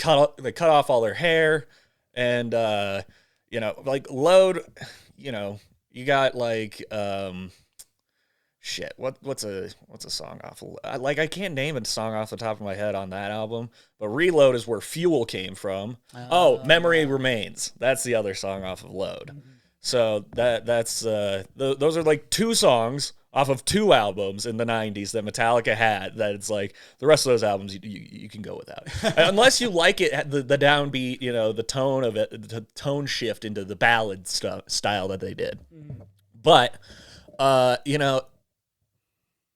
cut off all their hair, and like Load, you got like shit. What's a song off of, I can't name a song off the top of my head on that album, but Reload is where Fuel came from. Memory Remains. That's the other song off of Load. So that's those are like two songs off of two albums in the 90s that Metallica had, that it's like the rest of those albums you can go without. Unless you like it, the downbeat, the tone of it, the tone shift into the ballad style that they did. But,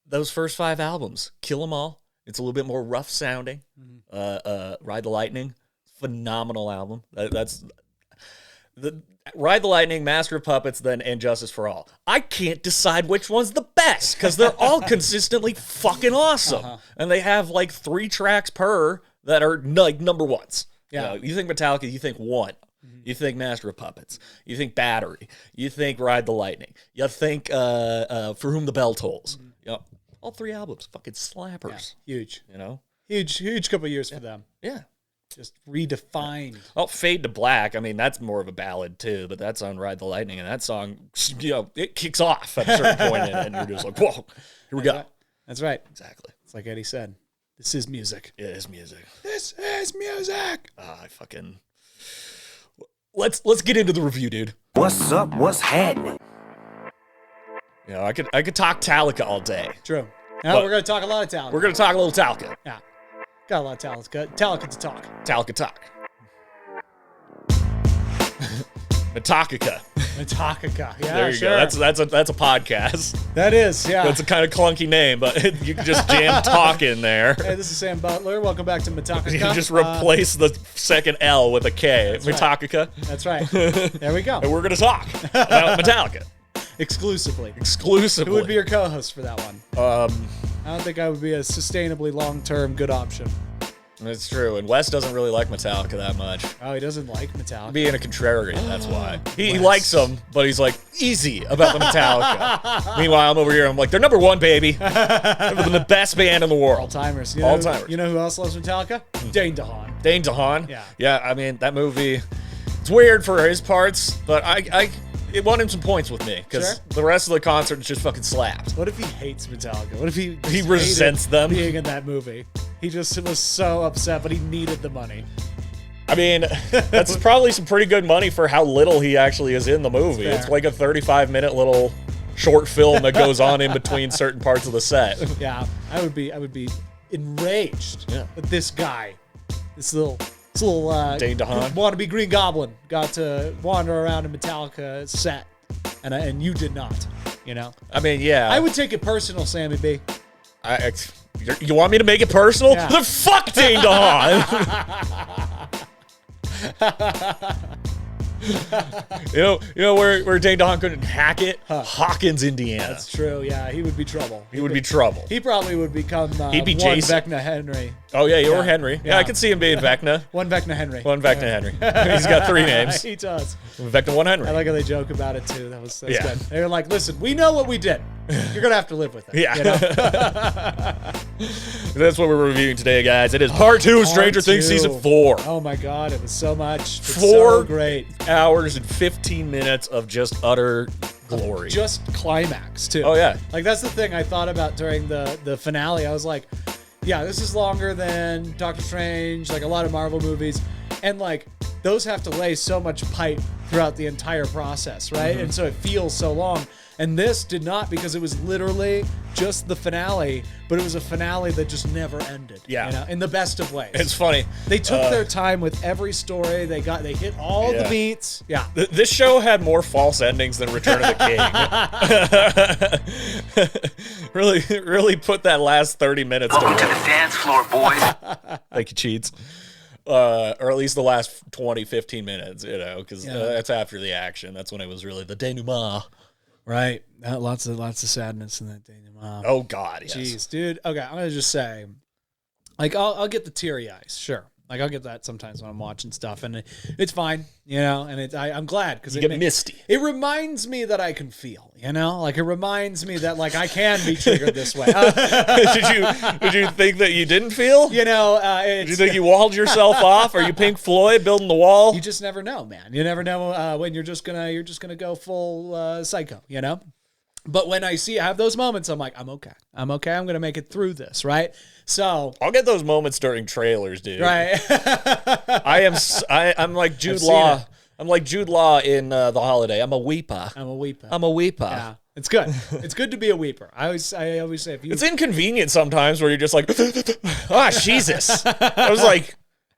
those first 5 albums, Kill 'Em All, it's a little bit more rough sounding. Ride the Lightning, phenomenal album. That's the Ride the Lightning, Master of Puppets, then And Justice for All. I can't decide which one's the best because they're all consistently fucking awesome. And they have like 3 tracks per that are like number ones. Yeah. You think Metallica, you think One. You think Master of Puppets. You think Battery. You think Ride the Lightning. You think For Whom the Bell Tolls. All 3 albums, fucking slappers. Yeah, huge. Huge couple of years for them. Yeah. Just redefined. Oh, Fade to Black. I mean, that's more of a ballad too, but that's on Ride the Lightning, and that song, it kicks off at a certain point, and you're just like, whoa, here we go. Right. That's right. Exactly. It's like Eddie said. This is music. It is music. This is music. Let's get into the review, dude. What's up? What's happening? I could talk Metallica all day. True. Now we're going to talk a lot of Metallica. We're going to talk a little Metallica. Yeah. Got a lot of Metallica to talk. Metallica talk. Metallica. Metallica. Yeah, there you go. That's a podcast. That is, yeah. That's a kind of clunky name, but you can just jam talk in there. Hey, this is Sam Butler. Welcome back to Metallica. You just replace the second L with a K. That's Metallica. Right. That's right. There we go. And we're going to talk about Metallica. Exclusively. Exclusively. Who would be your co-host for that one? I don't think I would be a sustainably long-term good option. It's true, and Wes doesn't really like Metallica that much. Oh, he doesn't like Metallica? Being a contrarian, that's why. He likes them, but he's like, easy about the Metallica. Meanwhile, I'm over here, I'm like, they're number 1, baby. They're the best band in the world. All-timers. All-timers. You know who else loves Metallica? Dane DeHaan. Dane DeHaan? Yeah. Yeah, I mean, that movie, it's weird for his parts, but it won him some points with me, because the rest of the concert just fucking slapped. What if he hates Metallica? What if he resents them being in that movie? He just was so upset, but he needed the money. I mean, that's probably some pretty good money for how little he actually is in the movie. It's like a 35-minute little short film that goes on in between certain parts of the set. Yeah, I would be enraged that this guy, this little Dane DeHaan, wannabe Green Goblin, got to wander around a Metallica set, and you did not. I mean, yeah. I would take it personal, Sammy B. You want me to make it personal? Yeah. The fuck Dane DeHaan. you know where Dane DeHaan couldn't hack it? Hawkins, Indiana. That's true. Yeah, he would be trouble. He would be trouble. He probably would become He'd be one Jason. Vecna Henry. Oh yeah, or Henry. Yeah, I could see him being Vecna. One Vecna Henry. One Vecna Henry. He's got 3 names. He does. Vecna 1 Henry. I like how they joke about it too. That was good. They were like, "Listen, we know what we did. You're gonna have to live with it." Yeah. That's what we're reviewing today, guys. It is part 2 of Stranger Things season 4. Oh my god, it was so much. 4 so great hours and 15 minutes of just utter glory. Just climax too. Oh yeah. Like that's the thing I thought about during the finale. I was like, yeah, this is longer than Doctor Strange, like a lot of Marvel movies, and like those have to lay so much pipe throughout the entire process, right? And so it feels so long. And this did not, because it was literally just the finale, but it was a finale that just never ended. Yeah. In the best of ways. It's funny. They took their time with every story. They hit all the beats. Yeah. This show had more false endings than Return of the King. really put that last 30 minutes Welcome to the dance floor, boys. Thank you, Cheats. Or at least the last 20, 15 minutes, because that's after the action. That's when it was really the denouement. Right. Lots of sadness in that denouement. Oh, God, yes. Jeez, dude. Okay, I'm going to just say, like, I'll get the teary eyes, sure. Like I'll get that sometimes when I'm watching stuff, and it's fine, and I'm glad because You get misty. It reminds me that I can feel, like it reminds me that like I can be triggered this way. Did you think that you didn't feel? Did you think you walled yourself off? Are you Pink Floyd building the wall? You just never know, man. You never know when you're just gonna go full psycho, But when I have those moments, I'm like, I'm okay. I'm going to make it through this, right? So I'll get those moments during trailers, dude. Right. I'm like Jude Law. I'm like Jude Law in The Holiday. I'm a weeper. Yeah, it's good. It's good to be a weeper. I always say if you. It's inconvenient sometimes where you're just like, Jesus. I was like,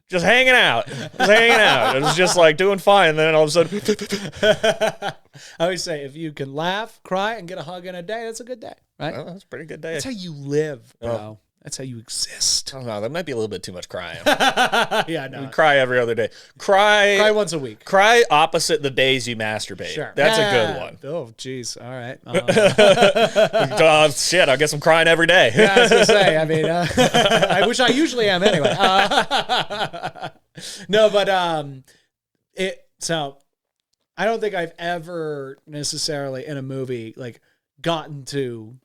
just hanging out. It was just like doing fine. And then all of a sudden. I always say if you can laugh, cry, and get a hug in a day, that's a good day, right? Well, that's a pretty good day. That's how you live, bro. That's how you exist. I don't know. That might be a little bit too much crying. Yeah, no. You cry every other day. Cry once a week. Cry opposite the days you masturbate. Sure. That's a good one. Oh, jeez. All right. Shit, I guess I'm crying every day. Yeah, I was going to say. I mean, which I usually am anyway. No, but so I don't think I've ever necessarily in a movie like gotten to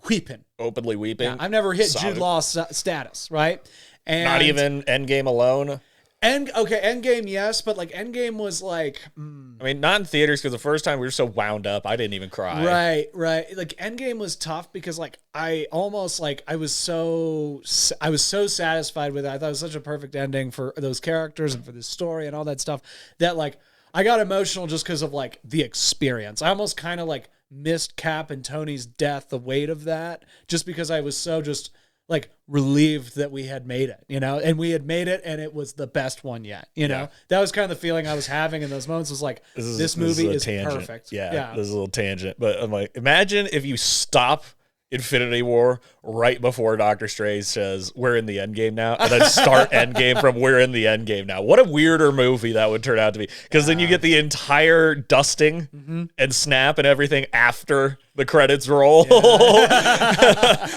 weeping. Openly weeping. Yeah, I've never hit Solid. Jude Law status, right? And not even Endgame alone. Endgame, yes, but like Endgame was like, I mean, not in theaters because the first time we were so wound up, I didn't even cry. Right. Like Endgame was tough because like I was so satisfied with it. I thought it was such a perfect ending for those characters and for the story and all that stuff that like I got emotional just because of like the experience. I almost kind of like missed Cap and Tony's death, the weight of that, just because I was so just like relieved that we had made it, and we had made it and it was the best one yet, That was kind of the feeling I was having in those moments was like, this movie is perfect. Yeah, this is a little tangent, but I'm like, imagine if you stop Infinity War right before Doctor Strange says we're in the end game now, and then start Endgame from we're in the end game now. What a weirder movie that would turn out to be, because then you get the entire dusting and snap and everything after the credits roll.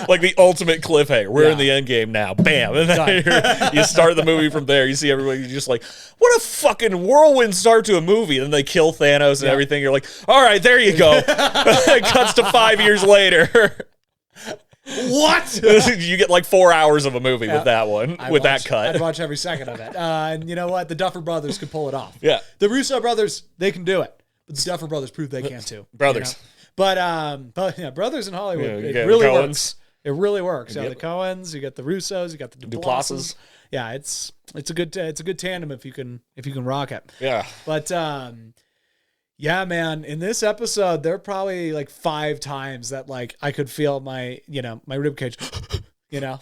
Like the ultimate cliffhanger. We're in the end game now. Bam. And then you start the movie from there. You see everybody, you're just like, what a fucking whirlwind start to a movie. And then they kill Thanos and everything. You're like, all right, there you go. It cuts to 5 years later. What? You get like 4 hours of a movie with that one, that cut. I'd watch every second of it. And you know what? The Duffer Brothers could pull it off. Yeah. The Russo brothers, they can do it. But the Duffer Brothers prove they can too. Brothers. But yeah, brothers in Hollywood, Yeah, it really Coens. works. It really works. You got the Coens, you got the Russos, you got the Duplases. Yeah, it's a good tandem if you can rock it. Yeah. But yeah, man, in this episode, there are probably like 5 times that like I could feel my rib cage,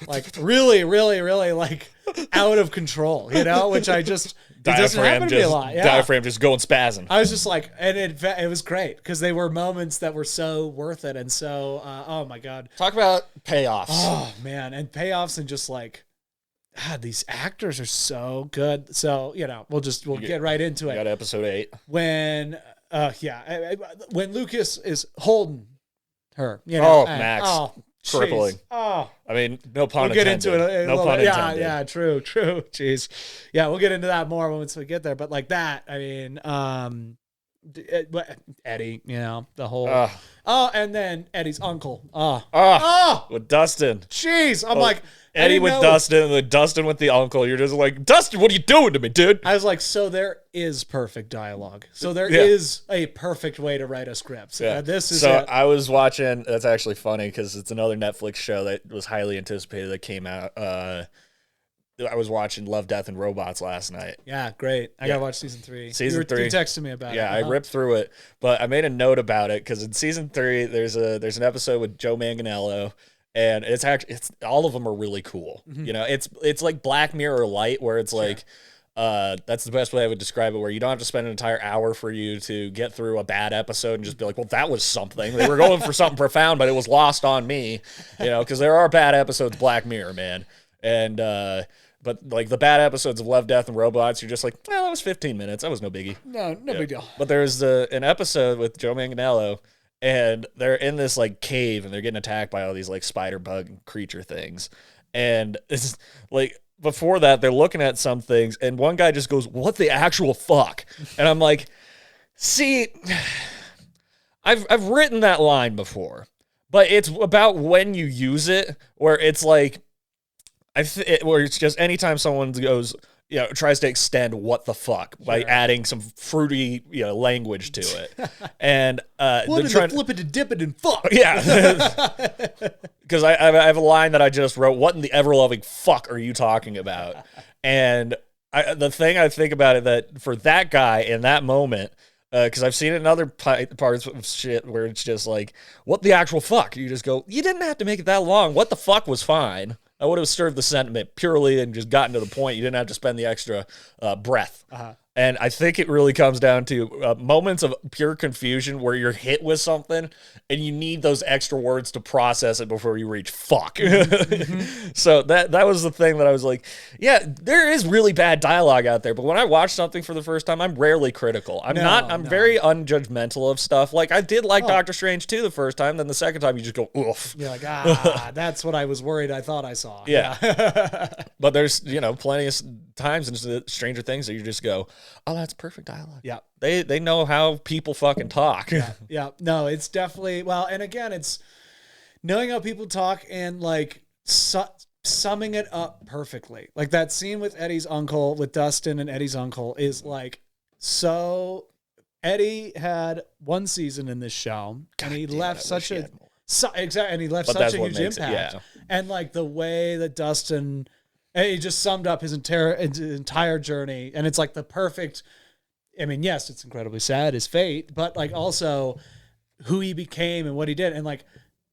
like really, really, really like out of control, which I just, it doesn't happen to me a lot. Yeah. Diaphragm just going spazzing. I was just like, and it was great because they were moments that were so worth it. And so, oh my God. Talk about payoffs. Oh man. And payoffs and just like, God, these actors are so good. So, we'll get right into it. Got episode 8. When Lucas is holding her, Max. Crippling. Geez. Oh, I mean, no pun we'll intended. Get into it. No pun intended. Yeah, true. Jeez. Yeah, we'll get into that more once we get there. But like that, I mean, Eddie, the whole. And then Eddie's uncle. With Dustin. Jeez, I'm like. Eddie with Dustin, and then Dustin with the uncle. You're just like, Dustin, what are you doing to me, dude? I was like, so there is perfect dialogue. So there is a perfect way to write a script. Yeah. This is so it. I was watching, that's actually funny because it's another Netflix show that was highly anticipated that came out. I was watching Love, Death, and Robots last night. Yeah, great. I got to watch season 3. Season 3. You texted me about it. Yeah, I ripped through it, but I made a note about it because in season 3, there's an episode with Joe Manganiello. And it's all of them are really cool. It's like Black Mirror light, where it's like, that's the best way I would describe it, where you don't have to spend an entire hour for you to get through a bad episode and just be like, well, that was something. They were going for something profound, but it was lost on me, because there are bad episodes of Black Mirror, man. And, but like the bad episodes of Love, Death, and Robots, you're just like, well, that was 15 minutes. That was no biggie. No big deal. But there's an episode with Joe Manganiello, and they're in this like cave and they're getting attacked by all these like spider bug creature things. And it's like before that, they're looking at some things, and one guy just goes, "What the actual fuck?" And I'm like, see, I've written that line before, but it's about when you use it, where it's like, where it's just anytime someone goes, tries to extend "what the fuck" by adding some fruity, language to it, and what is flip it to dip it and fuck? Yeah, because I have a line that I just wrote. What in the ever loving fuck are you talking about? And the thing I think about it that for that guy in that moment. Because I've seen it in other parts of shit where it's just like, what the actual fuck? You just go, you didn't have to make it that long. What the fuck was fine. I would have served the sentiment purely and just gotten to the point. You didn't have to spend the extra breath. And I think it really comes down to moments of pure confusion where you're hit with something and you need those extra words to process it before you reach fuck. So that was the thing that I was like, yeah, there is really bad dialogue out there. But when I watch something for the first time, I'm rarely critical. I'm very unjudgmental of stuff. Like I did like Doctor Strange 2 the first time. Then the second time you just go, oof. You're like, that's what I was worried I thought I saw. Yeah. But there's, plenty of times in Stranger Things that you just go, oh, that's perfect dialogue. Yeah. They know how people fucking talk. Yeah. No, it's definitely, well, and again, it's knowing how people talk and like summing it up perfectly. Like that scene with Eddie's uncle, with Dustin and Eddie's uncle is like, so Eddie had one season in this show and he left such a, and he left such a huge impact. And like the way that Dustin, and he just summed up his entire journey. And it's like the perfect, I mean, yes, it's incredibly sad, his fate, but like also who he became and what he did. And like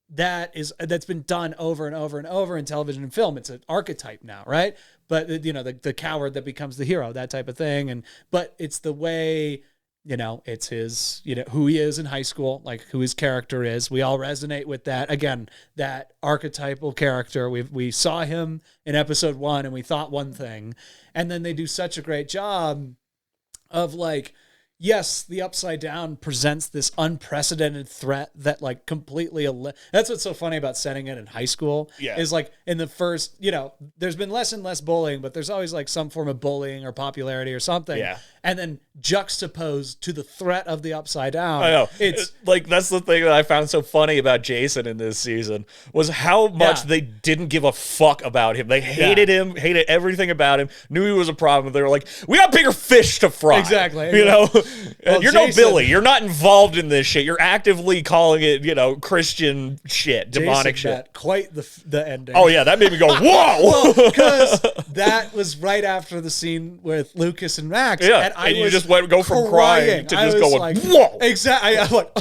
that's been done over and over and over in television and film. It's an archetype now, right? But the coward that becomes the hero, that type of thing. But it's the way, it's his, who he is in high school, like who his character is. We all resonate with that. Again, that archetypal character. We saw him in episode 1 and we thought one thing. And then they do such a great job of like, yes, the Upside Down presents this unprecedented threat that like completely, that's what's so funny about setting it in high school is like in the first, there's been less and less bullying, but there's always like some form of bullying or popularity or something. Yeah. And then juxtaposed to the threat of the Upside Down. I know. It's like, that's the thing that I found so funny about Jason in this season was how much they didn't give a fuck about him. They hated him, hated everything about him, knew he was a problem. They were like, we got bigger fish to fry. Exactly. Well, you're Jason, no Billy. You're not involved in this shit. You're actively calling it, Christian shit, demonic Jason shit. Quite the ending. Oh, yeah. That made me go, whoa. Because that was right after the scene with Lucas and Max. Yeah. And you just go from crying to just going, like, whoa. Exactly. I'm like,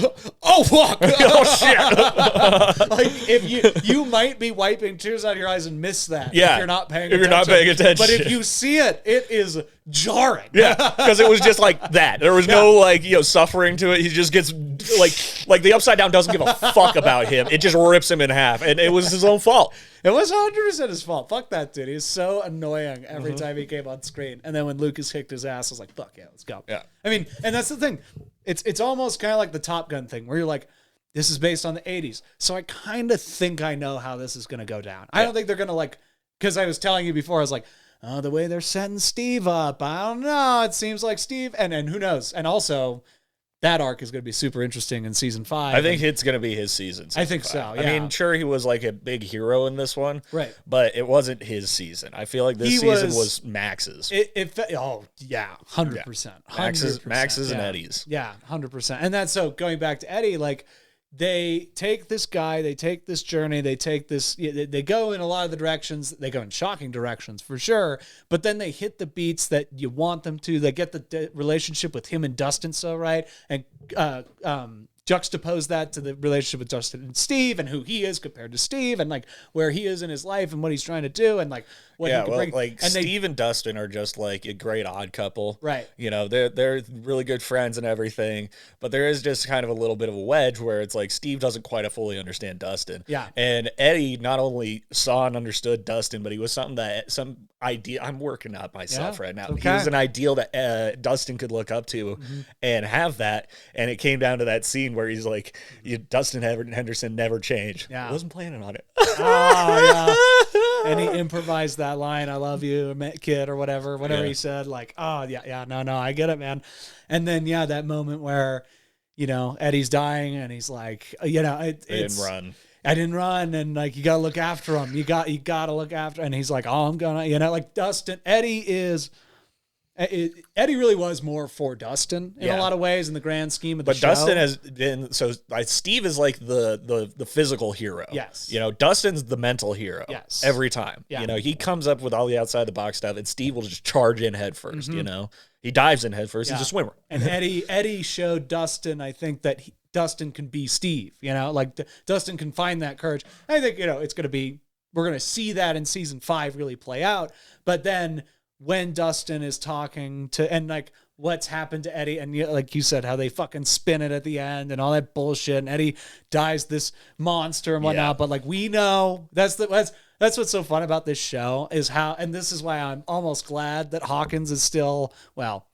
oh, fuck. Oh, shit. Like, if you might be wiping tears out of your eyes and miss that. Yeah. If you're not paying attention. But if you see it, it is jarring. Yeah. Because it was just like that. There was no, suffering to it. He just gets, like the Upside Down doesn't give a fuck about him. It just rips him in half. And it was his own fault. It was 100% his fault. Fuck that dude. He was so annoying every time he came on screen. And then when Lucas kicked his ass, I was like, fuck yeah, let's go. Yeah. I mean, and that's the thing. It's almost kind of like the Top Gun thing where you're like, this is based on the 80s. So I kind of think I know how this is going to go down. I don't think they're going to because I was telling you before, I was like, oh, the way they're setting Steve up, I don't know. It seems like Steve, and who knows? And also, that arc is going to be super interesting in season 5. I think it's going to be his season. I think 5. So, yeah. I mean, sure, he was like a big hero in this one. Right. But it wasn't his season. I feel like this season was Max's. Oh, yeah, 100%. Yeah. Max's and Eddie's. Yeah, 100%. And that's so going back to Eddie, like, they take this guy, they take this journey, they go in a lot of the directions, they go in shocking directions for sure, but then they hit the beats that you want them to. They get the relationship with him and Dustin so right, and juxtapose that to the relationship with Dustin and Steve and who he is compared to Steve and like where he is in his life and what he's trying to do and like what he can bring. Like and Steve and Dustin are just like a great odd couple. Right. They're really good friends and everything, but there is just kind of a little bit of a wedge where it's like Steve doesn't quite fully understand Dustin. Yeah. And Eddie not only saw and understood Dustin, but he was some idea. I'm working out myself right now. Okay. He was an ideal that Dustin could look up to and have that. And it came down to that scene where he's like, Dustin Henderson never changed. Yeah. I wasn't planning on it. Oh, yeah. And he improvised that line, "I love you, kid," or whatever he said. Like, oh yeah, no, I get it, man. And then that moment where, Eddie's dying, and he's like, I didn't run. I didn't run, and like you gotta look after him. You gotta look after, and he's like, "Oh, I'm gonna," like Dustin. Eddie really was more for Dustin in a lot of ways in the grand scheme of the show. But Dustin has been Steve is like the physical hero. Yes. Dustin's the mental hero. Yes. Every time. Yeah. He comes up with all the outside the box stuff, and Steve will just charge in head 1st. He dives in head first. He's a swimmer. And Eddie showed Dustin, I think, that Dustin can be Steve. Like Dustin can find that courage. I think it's going to be, we're going to see that in season 5 really play out. But then when Dustin is talking to, and like what's happened to Eddie, and like you said, how they fucking spin it at the end and all that bullshit, and Eddie dies this monster and whatnot. But like we know that's what's so fun about this show is how, and this is why I'm almost glad that Hawkins is still, well,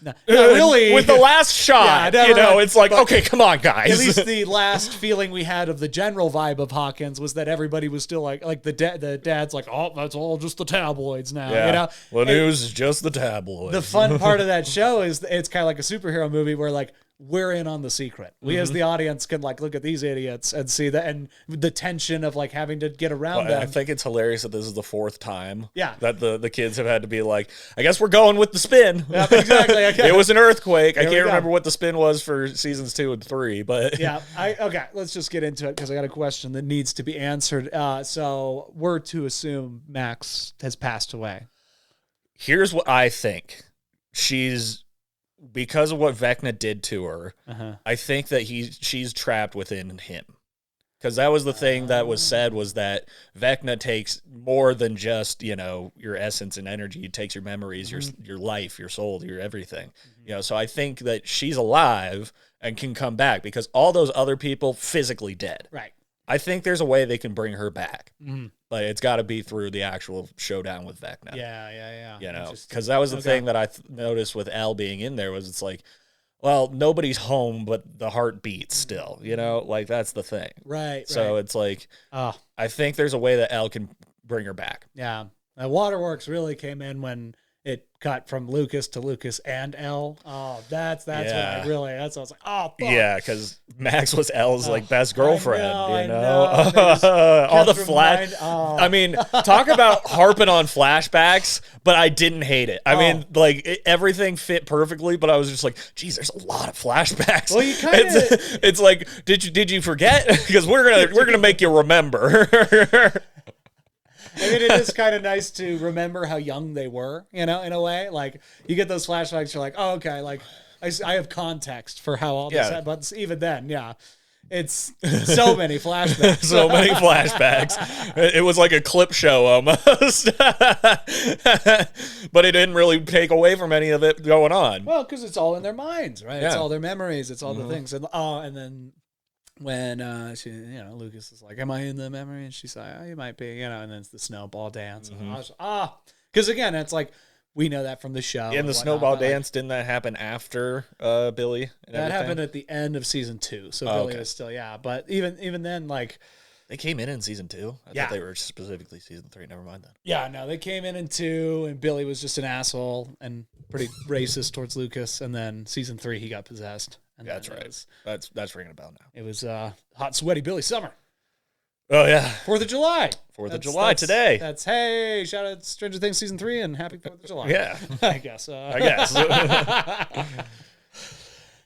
not really. With the last shot, it's like, okay, come on, guys. At least the last feeling we had of the general vibe of Hawkins was that everybody was still like the dad's like, oh, that's all just the tabloids now. The news is just the tabloids. The fun part of that show is it's kind of like a superhero movie where like we're in on the secret. We as the audience can like look at these idiots and see that, and the tension of like having to get around them. I think it's hilarious that this is the 4th time that the kids have had to be like, I guess we're going with the spin. Yeah, exactly. Okay. It was an earthquake. I can't remember what the spin was for seasons 2 and 3, but okay, let's just get into it because I got a question that needs to be answered. So we're to assume Max has passed away. Here's what I think. Because of what Vecna did to her, I think that she's trapped within him. Because that was the thing that was said, was that Vecna takes more than just, your essence and energy. He takes your memories, your life, your soul, your everything. So I think that she's alive and can come back because all those other people physically dead. Right. I think there's a way they can bring her back. But it's got to be through the actual showdown with Vecna. Yeah. Because that was the thing that I noticed with Elle being in there was it's like, well, nobody's home, but the heart beats still, like that's the thing. Right. So it's like, I think there's a way that Elle can bring her back. Yeah. Waterworks really came in when it cut from Lucas to Lucas and Elle. Oh, that's what I really, that's what I was like, oh, fuck. Yeah, because Max was Elle's best girlfriend, I know. All the flash. I mean, talk about harping on flashbacks, but I didn't hate it. I mean, like everything fit perfectly, but I was just like, geez, there's a lot of flashbacks. Well, you kind of, it's like, did you forget? Because we're gonna make you remember. I mean, it is kind of nice to remember how young they were, in a way. Like, you get those flashbacks, you're like, oh, okay, like, I have context for how all this happened. But even then, it's so many flashbacks. So many flashbacks. It was like a clip show almost. But it didn't really take away from any of it going on. Well, because it's all in their minds, right? Yeah. It's all their memories. It's all the things. And then when she, Lucas is like, "Am I in the memory?" And she's like, "Oh, you might be," and then it's the snowball dance. Because again, it's like we know that from the show. Yeah, and the snowball dance, didn't that happen after Billy? That happened at the end of season 2, so Billy was still But even then, like they came in season 2. I thought they were specifically season 3. Never mind that. Yeah, no, they came in 2, and Billy was just an asshole and pretty racist towards Lucas. And then season 3, he got possessed. And that's right. That's ringing a bell now. It was hot, sweaty Billy Summer. Oh, yeah. 4th of July. 4th of July today. That's, hey, shout out Stranger Things Season 3 and happy 4th of July. Yeah. I guess.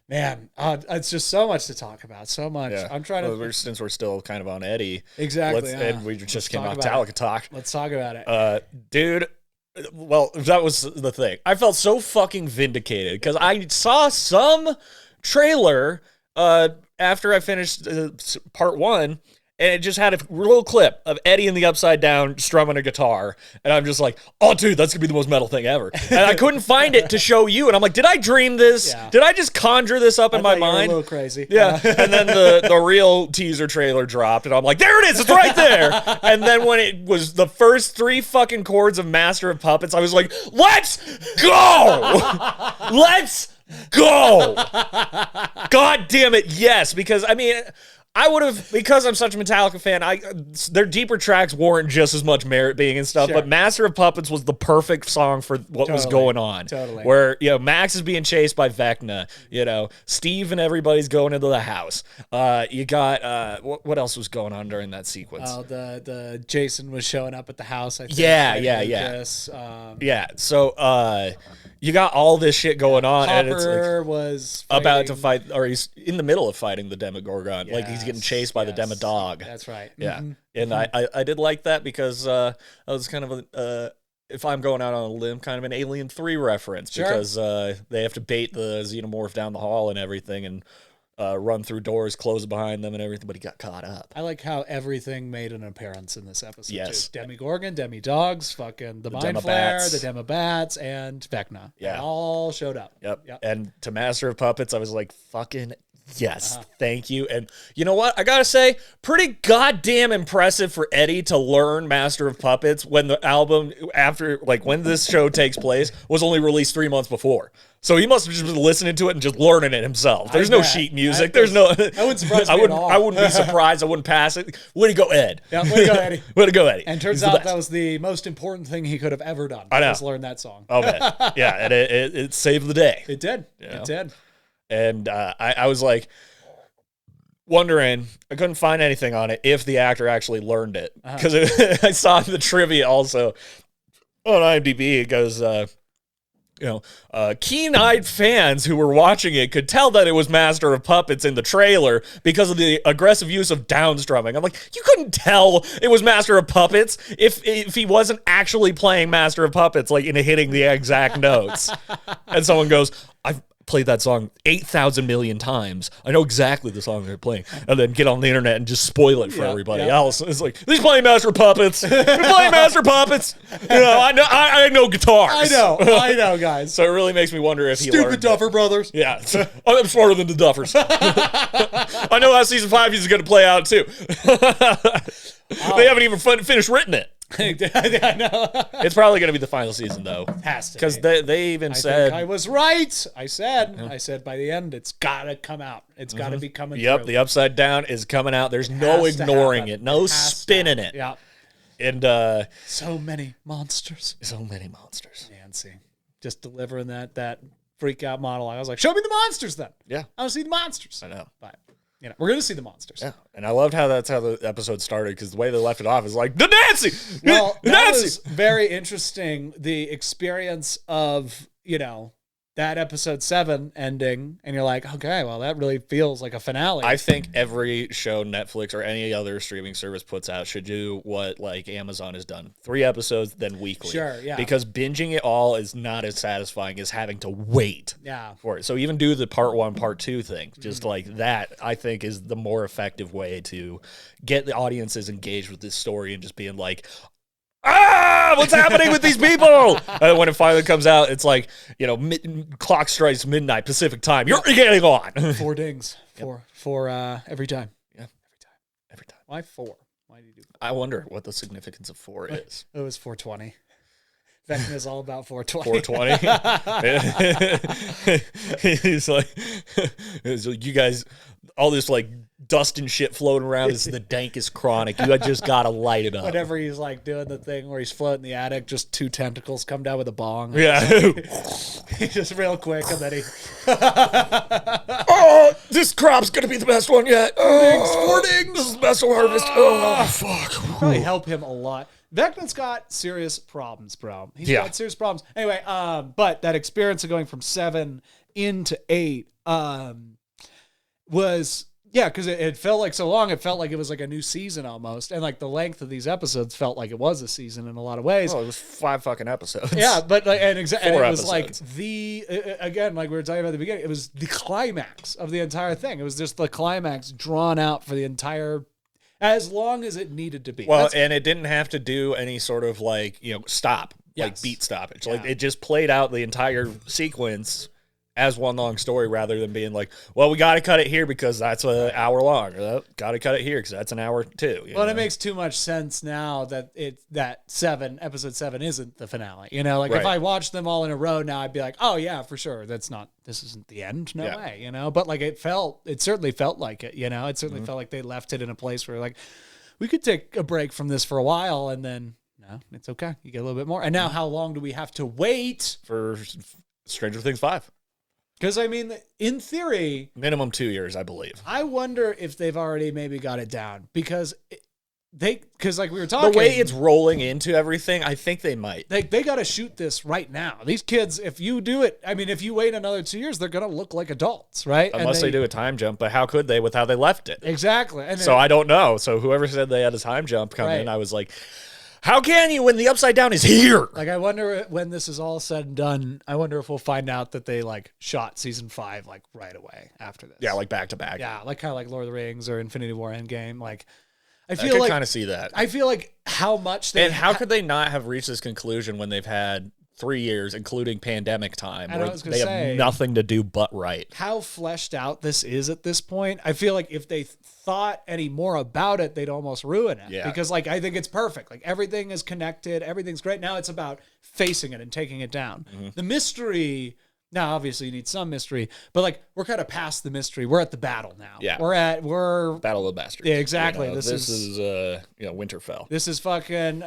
Man, it's just so much to talk about. So much. Yeah. I'm trying to... since we're still kind of on Eddie. Exactly. And we just came off Metallica talk. Let's talk about it. Dude... Well, that was the thing. I felt so fucking vindicated because I saw some trailer after I finished part 1, and it just had a little clip of Eddie in the Upside Down strumming a guitar, and I'm just like, oh, dude, that's gonna be the most metal thing ever. And I couldn't find it to show you, and I'm like, did I dream this? Yeah. Did I just conjure this up in my mind? You were a little crazy. Yeah. And then the real teaser trailer dropped, and I'm like, there it is, it's right there. And then when it was the first 3 fucking chords of Master of Puppets, I was like, let's go! Let's go! God damn it, yes, because I mean, I would have, because I'm such a Metallica fan, their deeper tracks warrant just as much merit being and stuff, but Master of Puppets was the perfect song for what was going on. Totally. Where, Max is being chased by Vecna, Steve and everybody's going into the house. You got, what else was going on during that sequence? Oh, the Jason was showing up at the house, I think. Yeah. So, you got all this shit going on, and it's Hopper was about to fight, or he's in the middle of fighting the Demogorgon. Like he's getting chased by the Demodog. That's right. Yeah, and I did like that because I was kind of if I'm going out on a limb, kind of an Alien 3 reference because they have to bait the xenomorph down the hall and everything, and run through doors, close behind them and everything, but he got caught up. I like how everything made an appearance in this episode. Yes. Too. Demigorgon, Demidogs, fucking the Mind Flare, the Demobats, and Vecna. Yeah. They all showed up. Yep. And to Master of Puppets, I was like, fucking yes, thank you. And you know what? I gotta say, pretty goddamn impressive for Eddie to learn Master of Puppets when the album, when this show takes place, was only released 3 months before. So he must have just been listening to it and just learning it himself. There's no sheet music. There's no. That wouldn't surprise me at all. I wouldn't be surprised. I wouldn't pass it. Way to go, Ed. Yeah, way to go, Eddie. Way to go, Eddie. And turns out that was the most important thing he could have ever done. I know. Was learn that song. Oh man, yeah, and it saved the day. It did. It did. And I was like wondering, I couldn't find anything on it if the actor actually learned it because I saw the trivia also on IMDb. It goes. Keen-eyed fans who were watching it could tell that it was Master of Puppets in the trailer because of the aggressive use of downstrumming. I'm like, you couldn't tell it was Master of Puppets if he wasn't actually playing Master of Puppets, like in hitting the exact notes. And someone goes, I've played that song 8,000 million times. I know exactly the song they're playing. And then get on the internet and just spoil it for everybody else. It's like, he's playing Master Puppets. You're playing Master Puppets. I know guitars. I know, guys. So it really makes me wonder if he learned Stupid Duffer Brothers. Yeah. I'm smarter than the Duffers. I know how season 5 is going to play out too. They haven't even finished written it. I know. It's probably going to be the final season, though. Has to because they even said I was right. I said by the end it's gotta come out. It's gotta be coming. Yep, through. the Upside Down is coming out. There's no ignoring it, no spinning it. Yeah, and so many monsters. Nancy just delivering that freak out monologue. I was like, show me the monsters then. Yeah, I want to see the monsters. I know, but. We're going to see the monsters. Yeah. And I loved how that's how the episode started because the way they left it off is like, the Nancy! Well, that Nancy! was very interesting. The experience of, that episode 7 ending, and you're like, okay, well, that really feels like a finale. I think every show Netflix or any other streaming service puts out should do what like Amazon has done. 3 episodes, then weekly. Sure, yeah. Because binging it all is not as satisfying as having to wait for it. So even do the part 1, part 2 thing. Just like that, I think, is the more effective way to get the audiences engaged with this story and just being like, what's happening with these people? And when it finally comes out, it's like, clock strikes midnight Pacific time. You're getting on. 4 dings. Four every time. Yeah. Every time. Why 4? Why do you do that? I wonder what the significance of 4 is. It was 420. Vecna is all about 420. 420. He's like, you guys, all this like dust and shit floating around is the dankest chronic. You just gotta light it up. Whenever he's like doing the thing where he's floating in the attic, just 2 tentacles come down with a bong. Yeah. He's just real quick, and then he. Oh, this crop's gonna be the best one yet. Oh, 4 dings. This is the best harvest. Oh, fuck. Probably help him a lot. Vecna's got serious problems, bro. He's got serious problems. Anyway, but that experience of going from 7 into 8 was, because it felt like so long. It felt like it was like a new season almost. And like the length of these episodes felt like it was a season in a lot of ways. Oh, it was 5 fucking episodes. Yeah, but like, and it was episodes. like again, like we were talking about at the beginning, it was the climax of the entire thing. It was just the climax drawn out for the entire, as long as it needed to be. Well, and it didn't have to do any sort of like, stop, like beat stoppage. Like it just played out the entire sequence as one long story rather than being like, well, we got to cut it here because that's an hour long, or got to cut it here because that's an hour too. Well, it makes too much sense now that episode 7 isn't the finale. You know, like if I watched them all in a row now, I'd be like, oh yeah, for sure, this isn't the end, no way. You know, but like it certainly felt like it. You know, it certainly felt like they left it in a place where like we could take a break from this for a while, and then no, it's okay, you get a little bit more. And now, how long do we have to wait for Stranger Things 5? Because, I mean, in theory... minimum 2 years, I believe. I wonder if they've already maybe got it down. Because like we were talking... the way it's rolling into everything, I think they might. They got to shoot this right now. These kids, if you do it... I mean, if you wait another 2 years, they're going to look like adults, right? Unless they do a time jump, but how could they with how they left it? Exactly. And so I don't know. So whoever said they had a time jump come in, I was like... how can you when the Upside Down is here? Like, I wonder when this is all said and done, I wonder if we'll find out that they, like, shot season 5, like, right away after this. Yeah, like, back to back. Yeah, like, kind of like Lord of the Rings or Infinity War Endgame. Like, I could kind of see that. I feel like how much they... and how could they not have reached this conclusion when they've had 3 years, including pandemic time, where they have nothing to do but write? How fleshed out this is at this point. I feel like if they thought any more about it, they'd almost ruin it. Yeah. Because, like, I think it's perfect. Like, everything is connected. Everything's great. Now it's about facing it and taking it down. Mm-hmm. The mystery... now, obviously, you need some mystery, but like we're kind of past the mystery. We're at the battle now. Yeah, we're Battle of the Bastards. Yeah, exactly. You know, this is Winterfell. This is fucking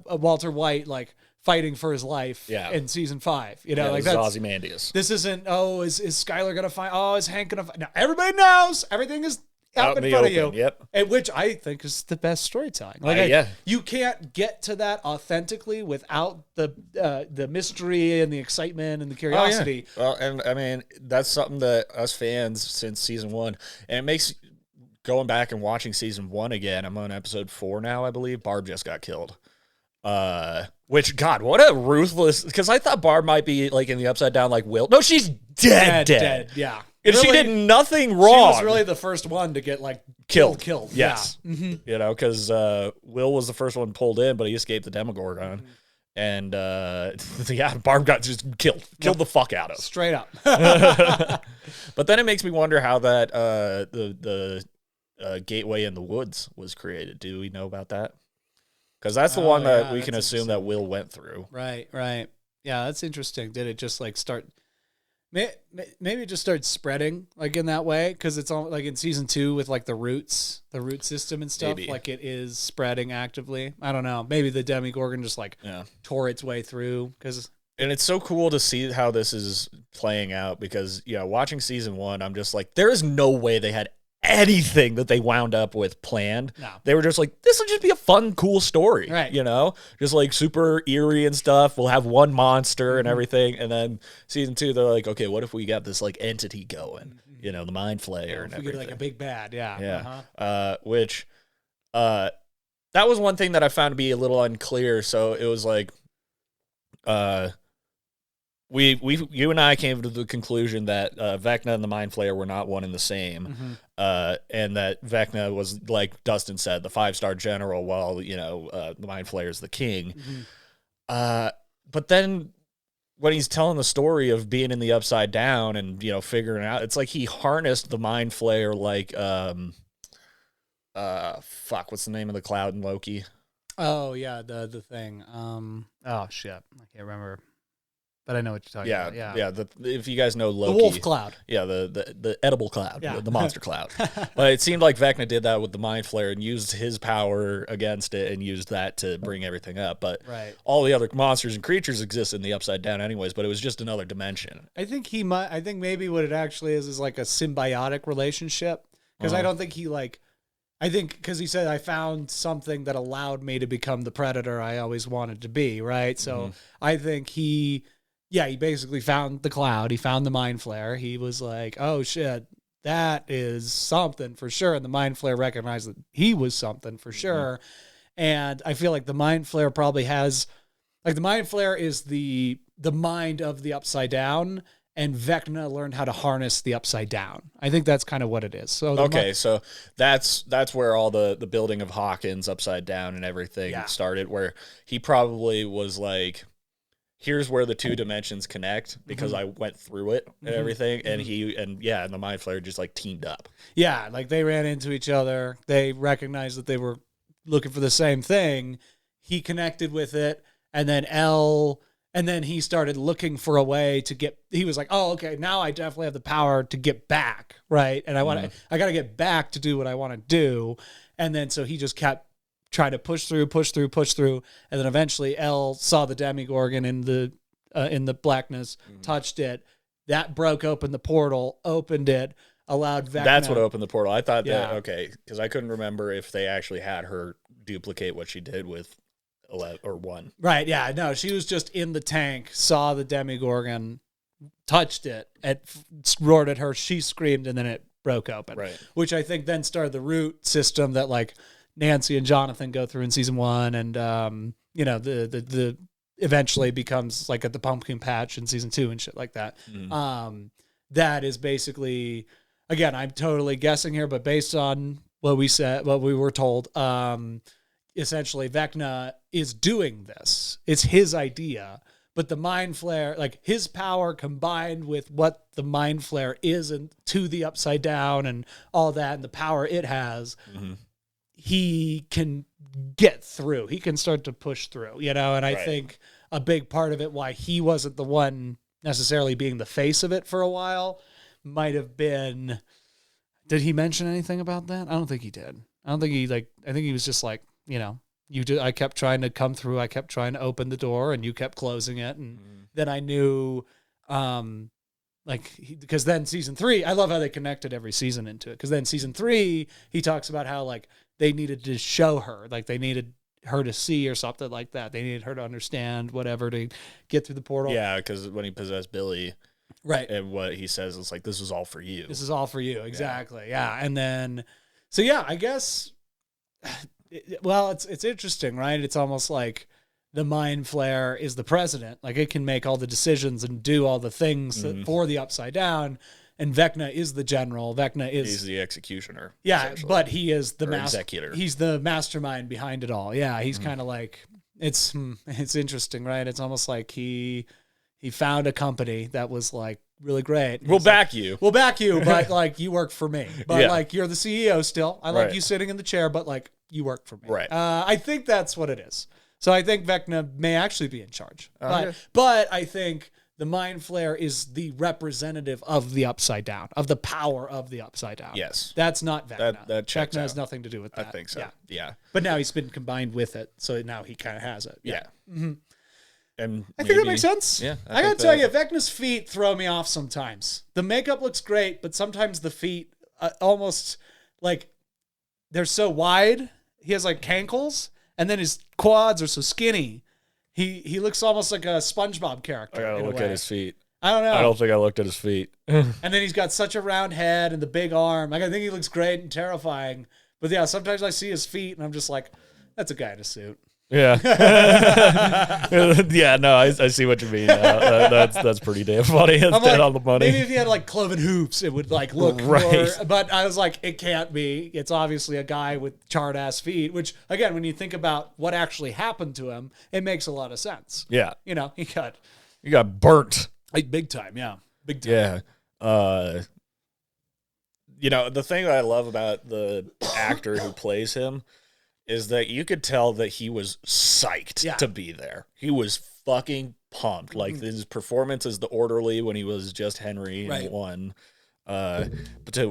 Walter White like fighting for his life. Yeah. In season 5. You know, yeah, like that's that's Ozymandias. This isn't. Oh, is Skylar gonna find? Oh, is Hank gonna find? Now everybody knows everything is out in front of you. Yep. And which I think is the best storytelling. Like you can't get to that authentically without the mystery and the excitement and the curiosity. Oh, yeah. Well, and I mean that's something that us fans since season 1, and it makes going back and watching season 1 again. I'm on episode 4 now, I believe. Barb just got killed. Which, God, what a ruthless... because I thought Barb might be like in the Upside Down like Will. No, she's dead. Yeah. And really, she did nothing wrong. She was really the first one to get like killed. Yes. Yeah. Mm-hmm. You know, because Will was the first one pulled in, but he escaped the Demogorgon. Mm-hmm. And Barb got just killed the fuck out of. Straight up. But then it makes me wonder how that the gateway in the woods was created. Do we know about that? Because that's the one that we can assume that Will went through. Right. Yeah, that's interesting. Did it just like start? Maybe it just started spreading like in that way because it's all like in season 2 with like the root system and stuff. Maybe. Like it is spreading actively. I don't know. Maybe the Demogorgon just like tore its way through because. And it's so cool to see how this is playing out because watching season 1, I'm just like, there is no way they had anything that they wound up with planned. No. They were just like, this will just be a fun, cool story. Right. Just like super eerie and stuff. We'll have one monster and everything. And then season 2, they're like, okay, what if we got this like entity going? The Mind Flayer and everything. Get like a big bad. Yeah. Yeah. Uh-huh. That was one thing that I found to be a little unclear. So it was like, you and I came to the conclusion that Vecna and the Mind Flayer were not one and the same, and that Vecna was, like Dustin said, the 5-star general, while the Mind Flayer is the king. But then when he's telling the story of being in the Upside Down and figuring out, it's like he harnessed the Mind Flayer like what's the name of the cloud in Loki? Oh yeah, the thing. Oh shit, I can't remember. But I know what you're talking about. Yeah. If you guys know Loki, the wolf cloud. Yeah, the edible cloud, the monster cloud. But it seemed like Vecna did that with the Mind Flayer and used his power against it and used that to bring everything up. But all the other monsters and creatures exist in the Upside Down anyways. But it was just another dimension. I think I think maybe what it actually is like a symbiotic relationship because I don't think he like. I think because he said I found something that allowed me to become the predator I always wanted to be. Right. So I think he basically found the cloud. He found the Mind Flayer. He was like, oh, shit, that is something for sure. And the Mind Flayer recognized that he was something for sure. And I feel like the Mind Flayer probably has... like, the Mind Flayer is the mind of the Upside Down, and Vecna learned how to harness the Upside Down. I think that's kind of what it is. So so that's where all the building of Hawkins Upside Down and everything started, where he probably was like... here's where the two dimensions connect because I went through it and everything. And and the Mind Flayer just like teamed up. Yeah, like they ran into each other. They recognized that they were looking for the same thing. He connected with it, and then he started looking for a way to he was like, oh, okay, now I definitely have the power to get back, right? And I got to get back to do what I want to do. And then so he just kept trying to push through, and then eventually L saw the Demigorgon in the blackness, touched it, that broke open the portal, opened it, allowed Vecna. That's what opened the portal. I thought that because I couldn't remember if they actually had her duplicate what she did with 11 or 1. Right? Yeah, no, she was just in the tank, saw the Demigorgon, touched it, and roared at her. She screamed, and then it broke open. Right. Which I think then started the root system that like Nancy and Jonathan go through in season 1, and the eventually becomes like at the pumpkin patch in season 2 and shit like that. That is basically, again, I'm totally guessing here, but based on what we were told, essentially Vecna is doing this. It's his idea, but the Mind Flayer, like his power combined with what the Mind Flayer is and to the Upside Down and all that, and the power it has. He can get through. He can start to push through, and I think a big part of it, why he wasn't the one necessarily being the face of it for a while, might have been, did he mention anything about that? I don't think he did. I think he was just like, I kept trying to come through. I kept trying to open the door and you kept closing it. And then I knew, because then season 3, I love how they connected every season into it. Because then season 3, he talks about how like they needed to show her, like they needed her to see or something like that. They needed her to understand whatever to get through the portal. Yeah, because when he possessed Billy, right, and what he says is like, "This is all for you. This is all for you." Exactly. Yeah, and then so I guess. Well, it's interesting, right? It's almost like the Mind Flayer is the president. Like it can make all the decisions and do all the things for the Upside Down. And Vecna is the general. He's the executioner. Yeah, but he is the executor. He's the mastermind behind it all. Yeah, he's kind of like it's interesting, right? It's almost like he found a company that was like really great. We'll back you, but like you work for me. But like you're the CEO still. I like you sitting in the chair, but like you work for me. Right. I think that's what it is. So I think Vecna may actually be in charge. But I think the Mind Flayer is the representative of the Upside Down, of the power of the Upside Down. Yes. That's not Vecna. That checks Vecna out. has nothing to do with that. I think so. Yeah. But now he's been combined with it, so now he kind of has it. Yeah. And I think that makes sense. Yeah. I gotta tell you, Vecna's feet throw me off sometimes. The makeup looks great, but sometimes the feet almost like they're so wide. He has like cankles, and then his quads are so skinny. He looks almost like a SpongeBob character. I gotta look at his feet. I don't know. I don't think I looked at his feet. And then he's got such a round head and the big arm. Like I think he looks great and terrifying. But yeah, sometimes I see his feet and I'm just like, that's a guy in a suit. Yeah. Yeah, no, I see what you mean. That's pretty damn funny. It's dead on the money. Maybe if he had like cloven hoofs, it would like look right. more. But I was like, it can't be. It's obviously a guy with charred ass feet, which again, when you think about what actually happened to him, it makes a lot of sense. Yeah. He got burnt. Like big time. Yeah. Big time. Yeah. The thing that I love about the actor who plays him is that you could tell that he was psyched to be there. He was fucking pumped. Like his performance as the orderly when he was just Henry and won. But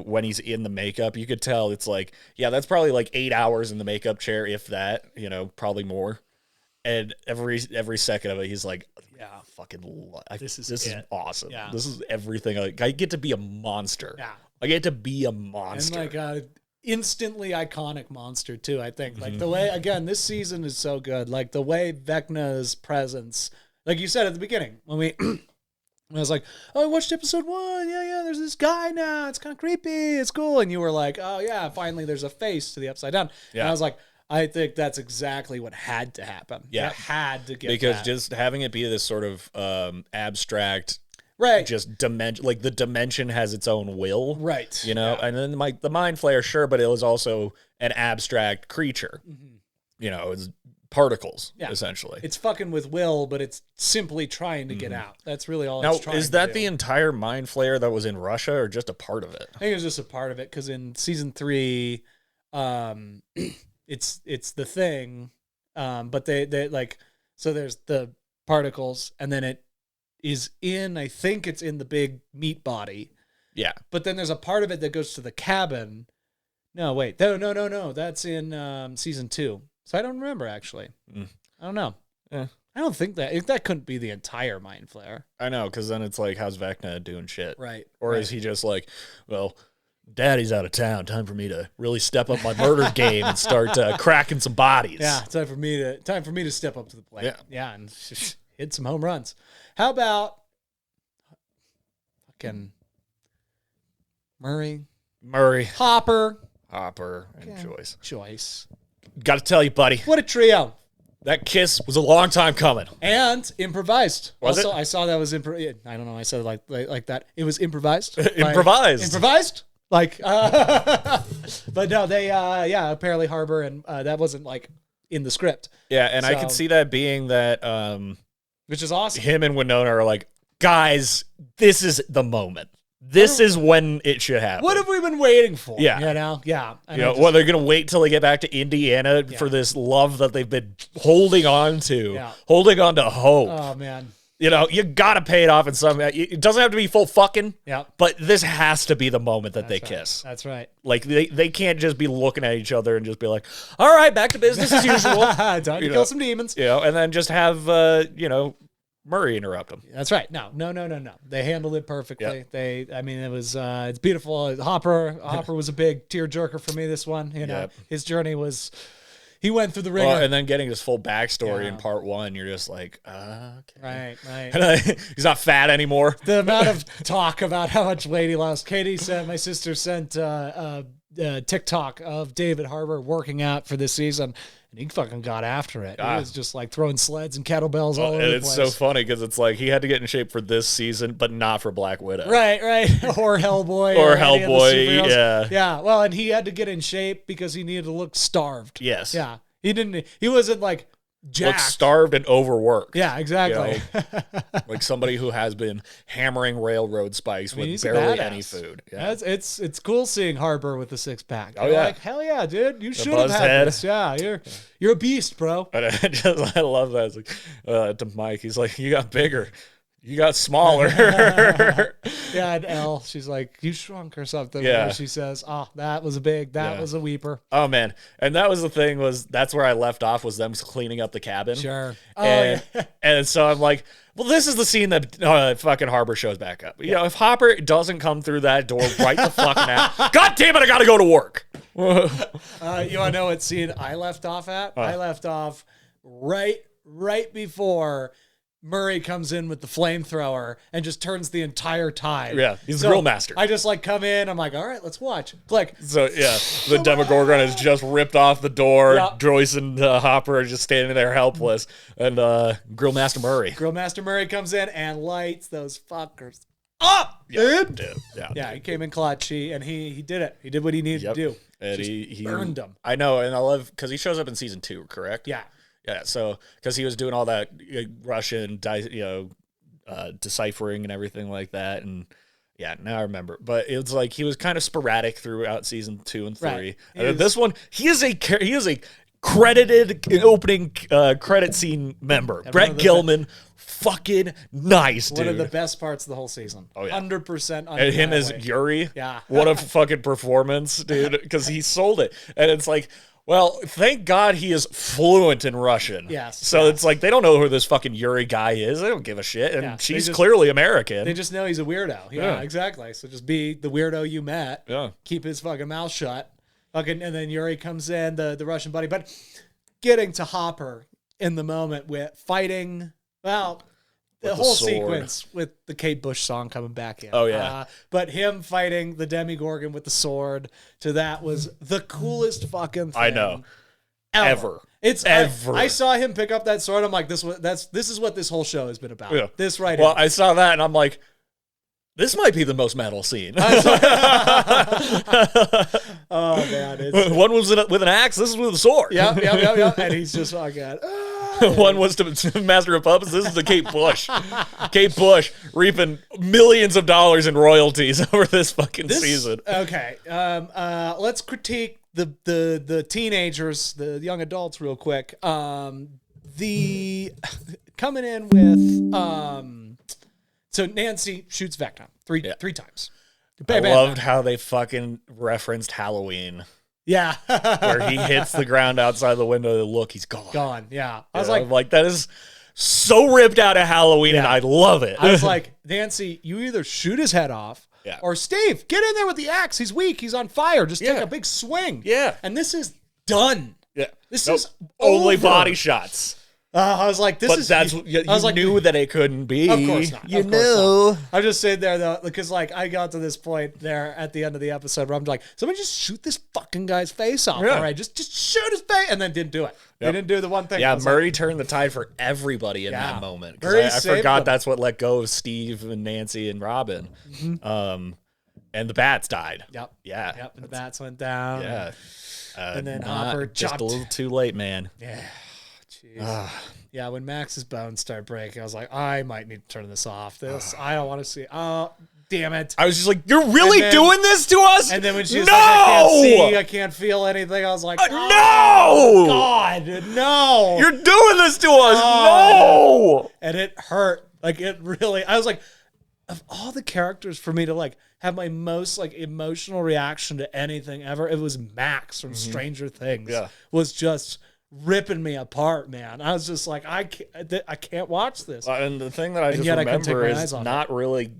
when he's in the makeup, you could tell it's like, that's probably like 8 hours in the makeup chair, if that, probably more. And every second of it, he's like, this is awesome. Yeah. This is everything. I get to be a monster. Yeah. I get to be a monster. And like instantly iconic monster too, I think. Like the way, again, this season is so good. Like the way Vecna's presence, like you said at the beginning, when I was like, oh, I watched episode 1. Yeah, there's this guy now. It's kind of creepy. It's cool. And you were like, oh yeah, finally there's a face to the Upside Down. Yeah. And I was like, I think that's exactly what had to happen. Yeah. It had to get because that. Just having it be this sort of abstract, right? Just dimension, like the dimension has its own will, right? And then the Mind Flayer, sure, but it was also an abstract creature. It's particles, Yeah. essentially. It's fucking with Will, but it's simply trying to get out. That's really all Now, it's trying is to that do. the entire mind flare that was in Russia, or just a part of it? I think it was just a part of it, because in season 3, it's the thing, but they like, so there's the particles, and then it is in, I think it's in the big meat body. Yeah. But then there's a part of it that goes to the cabin. No, wait. No. That's in season 2. So I don't remember, actually. I don't know. Yeah. I don't think that couldn't be the entire mind flare. I know, because then it's like, how's Vecna doing shit? Right. Or is he just like, well, Daddy's out of town. Time for me to really step up my murder game and start cracking some bodies. Yeah, time for me to step up to the plate. Yeah. And hit some home runs. How about fucking Murray, Hopper, and Joyce. Got to tell you, buddy, What a trio. that kiss was a long time coming. And improvised. Was also, it? I saw that was I don't know. I said it like that. It was improvised. Improvised. Like, but no, they apparently Harbor, and that wasn't like in the script. Yeah, and I So- could see that being that Which is awesome. him and Winona are like, guys, this is the moment. This is when it should happen. What have we been waiting for? Yeah. You know? Yeah. And You know, I just- well, they're gonna wait till they get back to Indiana for this love that they've been holding on to, holding on to hope. Oh, man. You know, you gotta pay it off in some. It doesn't have to be full fucking. Yeah. But this has to be the moment that they kiss. That's right. Like they can't just be looking at each other and just be like, "All right, back to business as usual." Time to kill some demons. You know, and then just have Murray interrupt them. That's right. No. They handled it perfectly. It was it's beautiful. Hopper was a big tearjerker for me. This one, you know, his journey was. He went through the ringer. Well, and then getting his full backstory in part 1, you're just like, okay. Right. He's not fat anymore. The amount of talk about how much weight he lost. Katie said, my sister sent TikTok of David Harbour working out for this season, and he fucking got after it. He was just like throwing sleds and kettlebells all over And the it's place. so funny because it's like he had to get in shape for this season, but not for Black Widow. Right. Or Hellboy. Or any of the Hellboy, superheroes. yeah. Yeah, well, and he had to get in shape because he needed to look starved. Yes. Yeah. He wasn't like jacked. Look starved and overworked. Yeah, exactly. Like somebody who has been hammering railroad spikes with he's a barely badass. any food. Yeah. It's cool seeing Harbour with the 6-pack. Oh, You're yeah. like, hell yeah, dude. You should have buzzed had head. this. Yeah, you're a beast, bro. But I love that. It's like to Mike, he's like, you got bigger. You got smaller. Yeah, and Elle, she's like, you shrunk or something. Yeah. Where she says, oh, that was a weeper. Oh man. And that was the thing, that's where I left off, was them cleaning up the cabin. Sure. And so I'm like, well, this is the scene that fucking Harbour shows back up. You know, if Hopper doesn't come through that door right the fuck now, God damn it, I gotta go to work. You want to know what scene I left off at? I left off right before Murray comes in with the flamethrower and just turns the entire tide. Yeah, he's the grill master. I just like come in. I'm like, all right, let's watch. Click. So yeah, the Demogorgon has just ripped off the door. Yep. Joyce and Hopper are just standing there helpless, and Grill Master Murray. Grill Master Murray comes in and lights those fuckers up, dude. Yeah, he came in clutch. He did it. He did what he needed to do. And he burned them. I know, and I love because he shows up in season 2, correct? Yeah. Yeah, so because he was doing all that Russian, deciphering and everything like that, and yeah, now I remember. But it was like he was kind of sporadic throughout season 2 and 3. Right. And then this one, he is a credited opening credit scene member. Brett Gilman, fucking nice, dude. One of the best parts of the whole season. Oh yeah, 100%. And him as Yuri. Yeah. What a fucking performance, dude. Because he sold it, and it's like. Well, thank God he is fluent in Russian. Yes. So it's like they don't know who this fucking Yuri guy is. They don't give a shit. And she's clearly American. They just know he's a weirdo. Yeah, exactly. So just be the weirdo you met. Yeah. Keep his fucking mouth shut. And then Yuri comes in, the Russian buddy. But getting to Hopper in the moment with fighting, well, the whole sword. sequence with the Kate Bush song coming back in. Oh, yeah. But him fighting the Demogorgon with the sword to that was the coolest fucking thing. I know. Ever. It's ever. I saw him pick up that sword. I'm like, this is what this whole show has been about. Yeah. This right Well, here. I saw that and I'm like, This might be the most metal scene. Oh man, one was with an axe. This is with a sword. Yeah. And he's just fucking. One was to Master of Puppets. This is to Kate Bush. Kate Bush reaping millions of dollars in royalties over this fucking season. Okay, let's critique the teenagers, the young adults, real quick. The coming in with so Nancy shoots Vecna three times. I loved how they fucking referenced Halloween. Yeah. Where he hits the ground outside the window. Look, he's gone. Gone, yeah. I was like, that is so ripped out of Halloween, and I love it. I was like, Nancy, you either shoot his head off, or Steve, get in there with the axe. He's weak. He's on fire. Just take a big swing. Yeah. And this is done. Yeah. This is only over. body shots. I was like, this but is. That's you knew that it couldn't be. Of course not. You knew. I'm just sitting there though, because like I got to this point there at the end of the episode where I'm like, somebody just shoot this fucking guy's face off. All right, just shoot his face, and then didn't do it. Yep. They didn't do the one thing. Yeah, Murray turned the tide for everybody in that moment. I forgot that's what let go of Steve and Nancy and Robin. Mm-hmm. And the bats died. Yep. Yeah. Yep. And the bats went down. Yeah. And then Hopper just chopped. a little too late, man. Yeah. Jeez. Yeah, when Max's bones started breaking, I was like, I might need to turn this off. I don't want to see. Oh, damn it. I was just like, you're really doing this to us? And then when she was like, I can't see, I can't feel anything, I was like, no! God, no. You're doing this to us. No! And it hurt. Like, it really, I was like, of all the characters for me to like have my most like emotional reaction to anything ever, it was Max from Stranger Things. Yeah. Was just ripping me apart, man. I was just like, I can't watch this. And the thing that I just remember is not really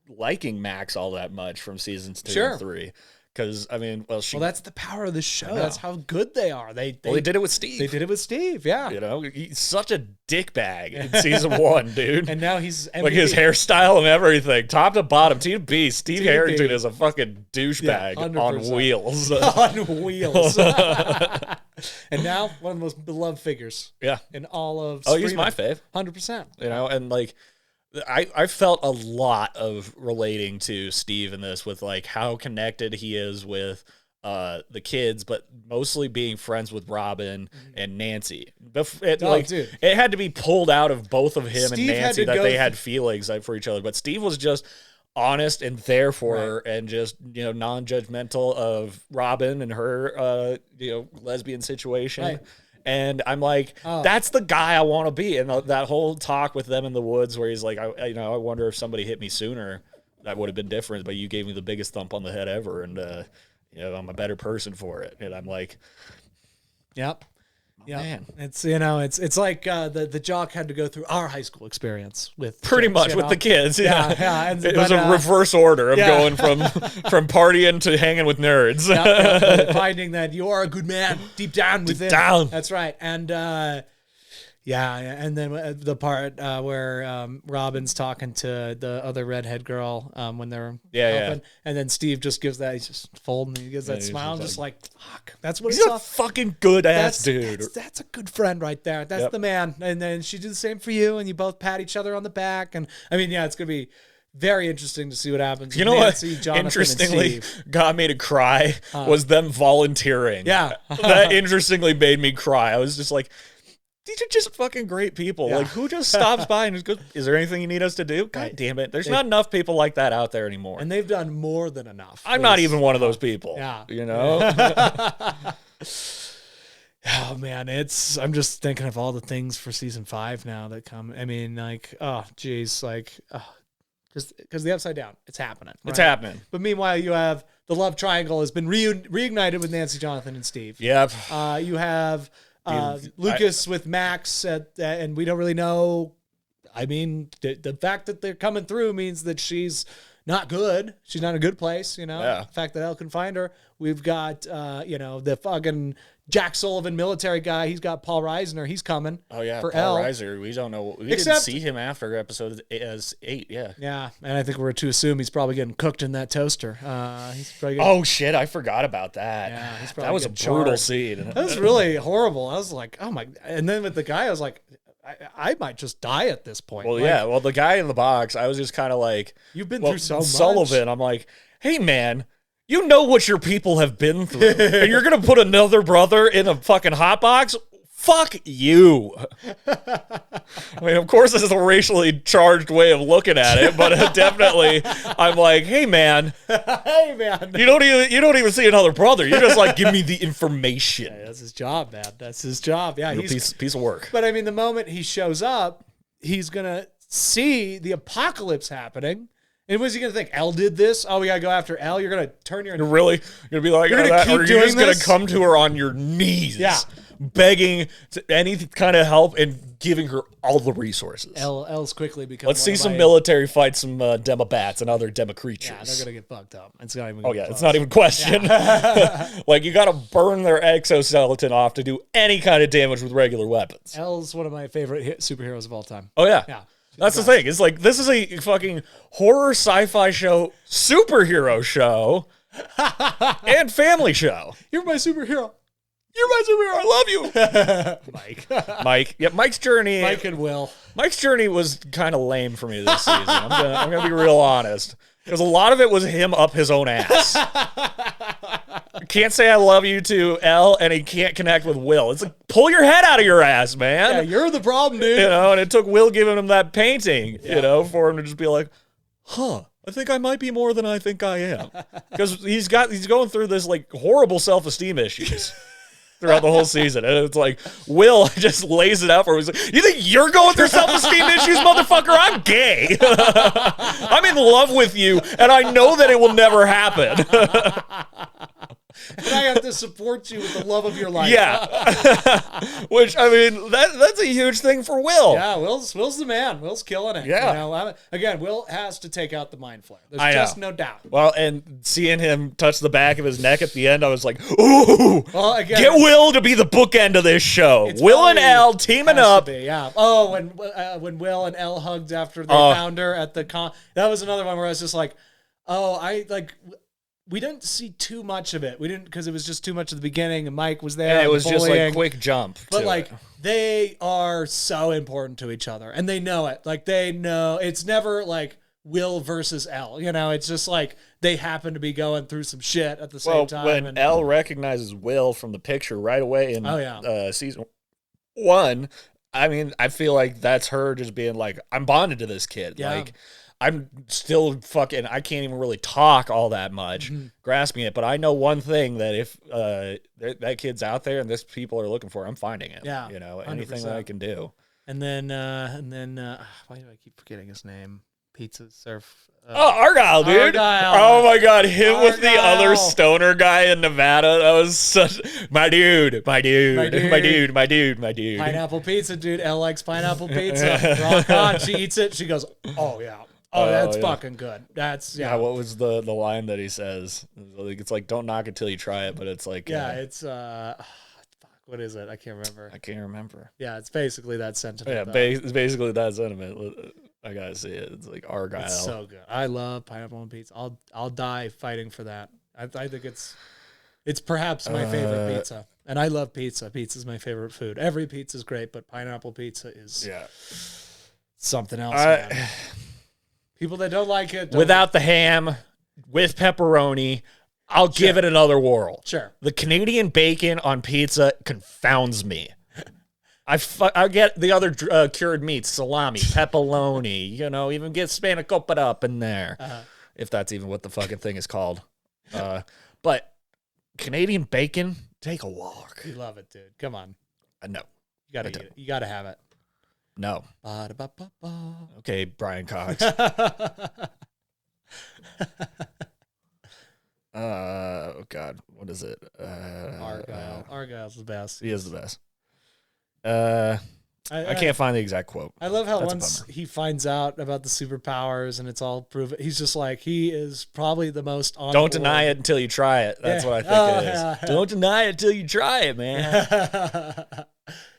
liking Max all that much from seasons 2 and 3. Because, I mean, well, that's the power of the show. That's how good they are. They did it with Steve. They did it with Steve, yeah. You know, he's such a dickbag in season 1, dude. And now he's MVP. Like his hairstyle and everything, top to bottom. Team B, Steve Harrington is a fucking douchebag on wheels. On wheels. And now one of the most beloved figures. Yeah. In all of he's my fave. 100%. You know, and like I felt a lot of relating to Steve in this with like how connected he is with the kids, but mostly being friends with Robin and Nancy. It had to be pulled out of both of him and Nancy that they had feelings for each other. But Steve was just honest and there for her, and just, you know, non-judgmental of Robin and her lesbian situation. Right. And I'm like, that's the guy I want to be. And that whole talk with them in the woods where he's like, I wonder if somebody hit me sooner, that would have been different. But you gave me the biggest thump on the head ever, and I'm a better person for it. And I'm like, yep. Yeah, man. It's it's like the jock had to go through our high school experience with pretty much with the kids. Yeah. It was a reverse order of going from partying to hanging with nerds. Finding that you are a good man deep down within. That's right. And and then the part where Robin's talking to the other redhead girl when they're helping, and then Steve just gives that, he's just folding, he gives that smile, and just like, fuck, that's what he's a fucking good ass dude. That's a good friend right there. That's the man. And then she did the same for you, and you both pat each other on the back, and I mean, it's gonna be very interesting to see what happens. You know Nancy, what? Jonathan, interestingly, got me to cry was them volunteering. Yeah, that interestingly made me cry. I was just like, these are just fucking great people. Like, who just stops by and just goes, is there anything you need us to do? God damn it. There's not enough people like that out there anymore. And they've done more than enough. I'm not even one of those people. Yeah. You know? Oh, man. I'm just thinking of all the things for season 5 now that come. I mean, like, oh, geez. Like, because the Upside Down, it's happening. Right? It's happening. But meanwhile, you have the love triangle has been reignited with Nancy, Jonathan, and Steve. Yep. You have Lucas with Max, and we don't really know. I mean, the fact that they're coming through means that she's not good. She's not in a good place, you know. Yeah. The fact that Elle can find her. We've got, the fucking Jack Sullivan military guy. He's got Paul Reisner. He's coming. Oh, yeah. For Paul Elle. Reiser. We don't know. We didn't see him after episode 8. Yeah. Yeah. And I think we're to assume he's probably getting cooked in that toaster. He's probably oh, shit. I forgot about that. Yeah. That was a brutal scene. That was really horrible. I was like, oh my. And then with the guy, I was like, I might just die at this point. Well, Like, yeah. Well, the guy in the box, I was just kind of like, you've been well, through so much. Sullivan, I'm like, hey, man, you know what your people have been through, and you're going to put another brother in a fucking hot box? Fuck you. I mean, of course, this is a racially charged way of looking at it, but definitely, I'm like, hey, man, Hey, man. you don't even see another brother. You're just like, give me the information. Hey, that's his job, man. That's his job. Yeah, Real he's piece of work. But I mean, the moment he shows up, he's gonna see the apocalypse happening. And what's he gonna think? Elle did this. Oh, we gotta go after Elle. You're gonna turn your You're really gonna be like, You're gonna that, keep or you're doing just gonna this? come to her on your knees, Yeah. begging to any kind of help and giving her all the resources. Elle's quickly become. Let's one see of some my- military fight some demo bats and other demo creatures. Yeah, they're gonna get fucked up. It's not even. Oh yeah, it's not even a question. Like you got to burn their exoskeleton off to do any kind of damage with regular weapons. Elle's one of my favorite superheroes of all time. Oh yeah, Yeah. That's the thing. It's like this is a fucking horror sci-fi show, superhero show, and family show. You're my superhero. You're my superhero. I love you, Mike. Mike. Yeah, Mike's journey. Mike and Will. Mike's journey was kind of lame for me this season. I'm gonna be real honest, because a lot of it was him up his own ass. Can't say I love you to Elle, and he can't connect with Will. It's like, pull your head out of your ass, man. Yeah, you're the problem, dude. You know, and it took Will giving him that painting, you know, for him to just be like, huh, I think I might be more than I think I am. Because he's going through this like horrible self-esteem issues throughout the whole season. And it's like, Will just lays it out for him. He's like, you think you're going through self-esteem issues, motherfucker? I'm gay. I'm in love with you, and I know that it will never happen. And I have to support you with the love of your life. Yeah. Which, I mean, that's a huge thing for Will. Yeah, Will's the man. Will's killing it. Yeah. You know, again, Will has to take out the mind flare. There's I know. just no doubt. Well, and seeing him touch the back of his neck at the end, I was like, ooh, Well, again, get Will to be the bookend of this show. it's Will and probably Elle teaming has to up. be, yeah. Oh, when Will and Elle hugged after they found her at the con, that was another one where I was just like, oh, we didn't see too much of it. We didn't, because it was just too much at the beginning, and Mike was there. And it and was just like bullying. quick jump. But to like it. they are so important to each other, and they know it. Like they know it's never like Will versus Elle. You know, it's just like they happen to be going through some shit at the same time. when and, Elle recognizes Will from the picture right away in season 1, I mean, I feel like that's her just being like, I'm bonded to this kid. Yeah. Like, I'm still fucking, I can't even really talk all that much, grasping it. But I know one thing, that if that kid's out there and this people are looking for, I'm finding him. Yeah, You know, anything that I can do. and then why do I keep forgetting his name? Pizza Surf. Oh, Argyle, dude. Argyle. Oh, my God. Him with the other Argyle. stoner guy in Nevada. That was such, my dude. Pineapple pizza, dude. Elle likes pineapple pizza. Rock on. She eats it. She goes, oh yeah. Oh, that's yeah. fucking good. That's Yeah, what was the line that he says? It's like, don't knock it till you try it, but it's like, it's fuck, what is it? I can't remember. I can't remember. Yeah, it's basically that sentiment. Yeah, though. it's basically that sentiment. I gotta see it. It's like Argyle. It's so good. I love pineapple on pizza. I'll die fighting for that. I think it's perhaps my favorite pizza. And I love pizza. Pizza's my favorite food. Every pizza's great, but pineapple pizza is something else. Man. People that don't like it Without the ham, with pepperoni, I'll give it another whirl. Sure. The Canadian bacon on pizza confounds me. I get the other cured meats, salami, pepperoni, you know, even get spanakopita up in there, if that's even what the fucking thing is called. But Canadian bacon, take a walk. You love it, dude. Come on. No. You gotta eat it. You gotta have it. No. Ba-da-ba-ba-ba. Okay, Brian Cox. Oh, God. What is it? Argyle. Argyle's the best. He is the best. I can't find the exact quote. I love how That's a once bummer. he finds out about the superpowers and it's all proven, he's just like, he is probably the most on Don't board. deny it until you try it. That's Yeah. what I think Oh, it is. yeah. Don't deny it until you try it, man.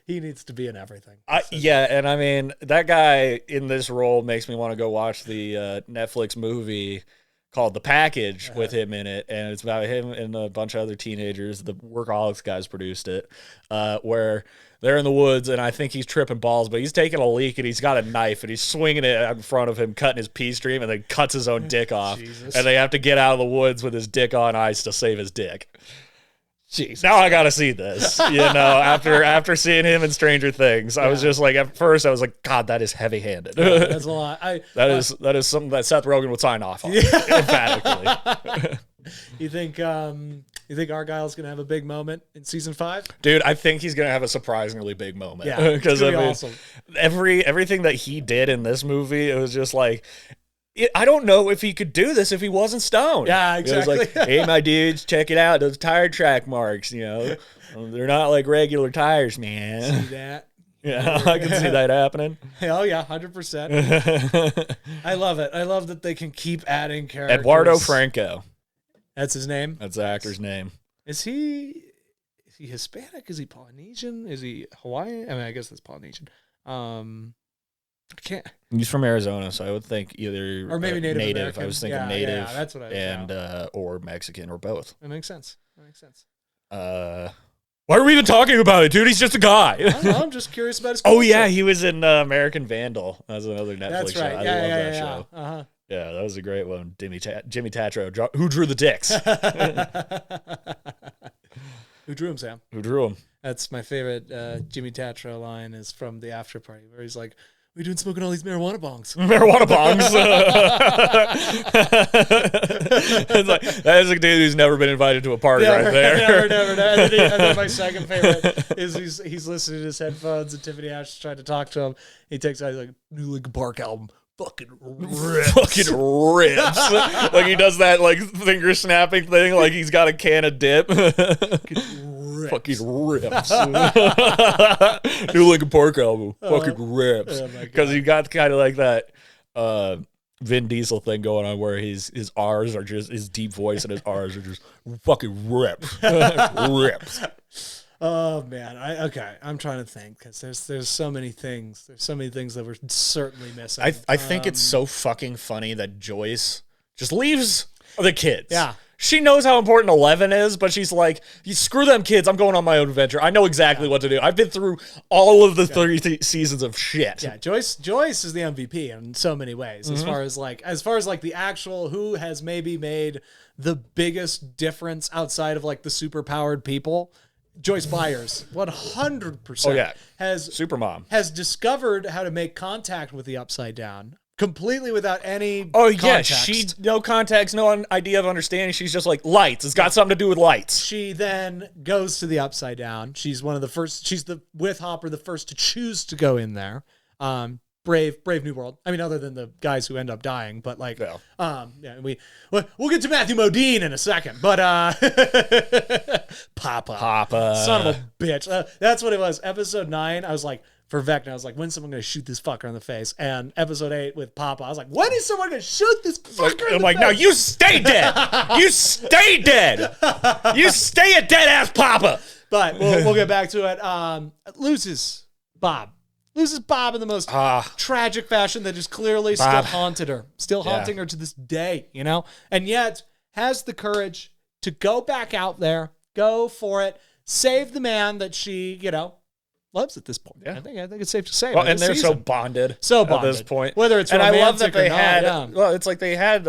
He needs to be in everything. Yeah, and I mean, that guy in this role makes me want to go watch the Netflix movie called The Package with him in it, and it's about him and a bunch of other teenagers. The Workaholics guys produced it, where they're in the woods, and I think he's tripping balls, but he's taking a leak, and he's got a knife, and he's swinging it in front of him, cutting his pee stream, and then cuts his own dick off. Jesus. And they have to get out of the woods with his dick on ice to save his dick. Jeez. Now I gotta see this. After seeing him in Stranger Things, I was just like, at first I was like, God, that is heavy-handed. Yeah, that's a lot. That is something that Seth Rogen would sign off on emphatically. You think Argyle's gonna have a big moment in season 5? Dude, I think he's gonna have a surprisingly big moment. Yeah, because awesome. Everything that he did in this movie, it was just like. I don't know if he could do this if he wasn't stoned. Yeah, exactly. It was like, hey, my dudes, check it out. Those tire track marks, they're not like regular tires, man. See that? Yeah, I can see that happening. Oh, yeah, 100%. I love it. I love that they can keep adding characters. Eduardo Franco. That's his name? That's the actor's name. Is he Hispanic? Is he Polynesian? Is he Hawaiian? I mean, I guess that's Polynesian. I can't. He's from Arizona, so I would think either or maybe Native American. I was thinking native, yeah, that's what I was and or Mexican or both. That makes sense. Why are we even talking about it, dude? He's just a guy. I'm just curious about his culture. Oh yeah, he was in American Vandal. That was another Netflix that's show. right. I love that show. Uh-huh. Yeah, that was a great one. Jimmy Tatro, who drew the dicks? Who drew him, Sam? Who drew him? That's my favorite Jimmy Tatro line is from the after party where he's like, "We doing smoking all these marijuana bongs." Marijuana bongs. It's like, that is a dude who's never been invited to a party right there. Never. And then my second favorite is he's listening to his headphones and Tiffany Ash trying to talk to him. He takes out, he's like, "New Linkin Park album. Fucking rips." Like he does that like finger snapping thing like he's got a can of dip. Fucking rips. New Linkin Park album. Fucking rips. Because you got kind of like that Vin Diesel thing going on where his R's are just his deep voice and his R's are just fucking rips. Rips. Oh man, I'm trying to think because there's so many things. There's so many things that we're certainly missing. I think it's so fucking funny that Joyce just leaves the kids. Yeah. She knows how important 11 is, but she's like, "You screw them kids. I'm going on my own adventure. I know exactly what to do. I've been through all of the 30 seasons of shit." Yeah, Joyce is the MVP in so many ways. As far as like the actual who has maybe made the biggest difference outside of like the superpowered people. Joyce Byers, 100%. Oh yeah, has Supermom has discovered how to make contact with the Upside Down completely without any. Oh yeah, context. she no context, no idea of understanding. She's just like lights. It's got something to do with lights. She then goes to the Upside Down. She's one of the first. She's with Hopper the first to choose to go in there. Brave New World. I mean, other than the guys who end up dying, but like, Yeah, we'll get to Matthew Modine in a second, but Papa, son of a bitch. That's what it was. Episode 9, I was like, for Vecna, I was like, when's someone gonna shoot this fucker in the face? And episode 8 with Papa, I was like, when is someone gonna shoot this fucker in the face? I'm like, no, you stay dead. You stay dead. You stay a dead ass Papa. But we'll get back to it. Loses Bob in the most tragic fashion that is clearly still haunted her. Still haunting her to this day, And yet has the courage to go back out there, go for it, save the man that she, loves at this point. Yeah. I think it's safe to say. Well, and they're so bonded at this point. Whether it's romantic I love that they had, not, well, it's like they had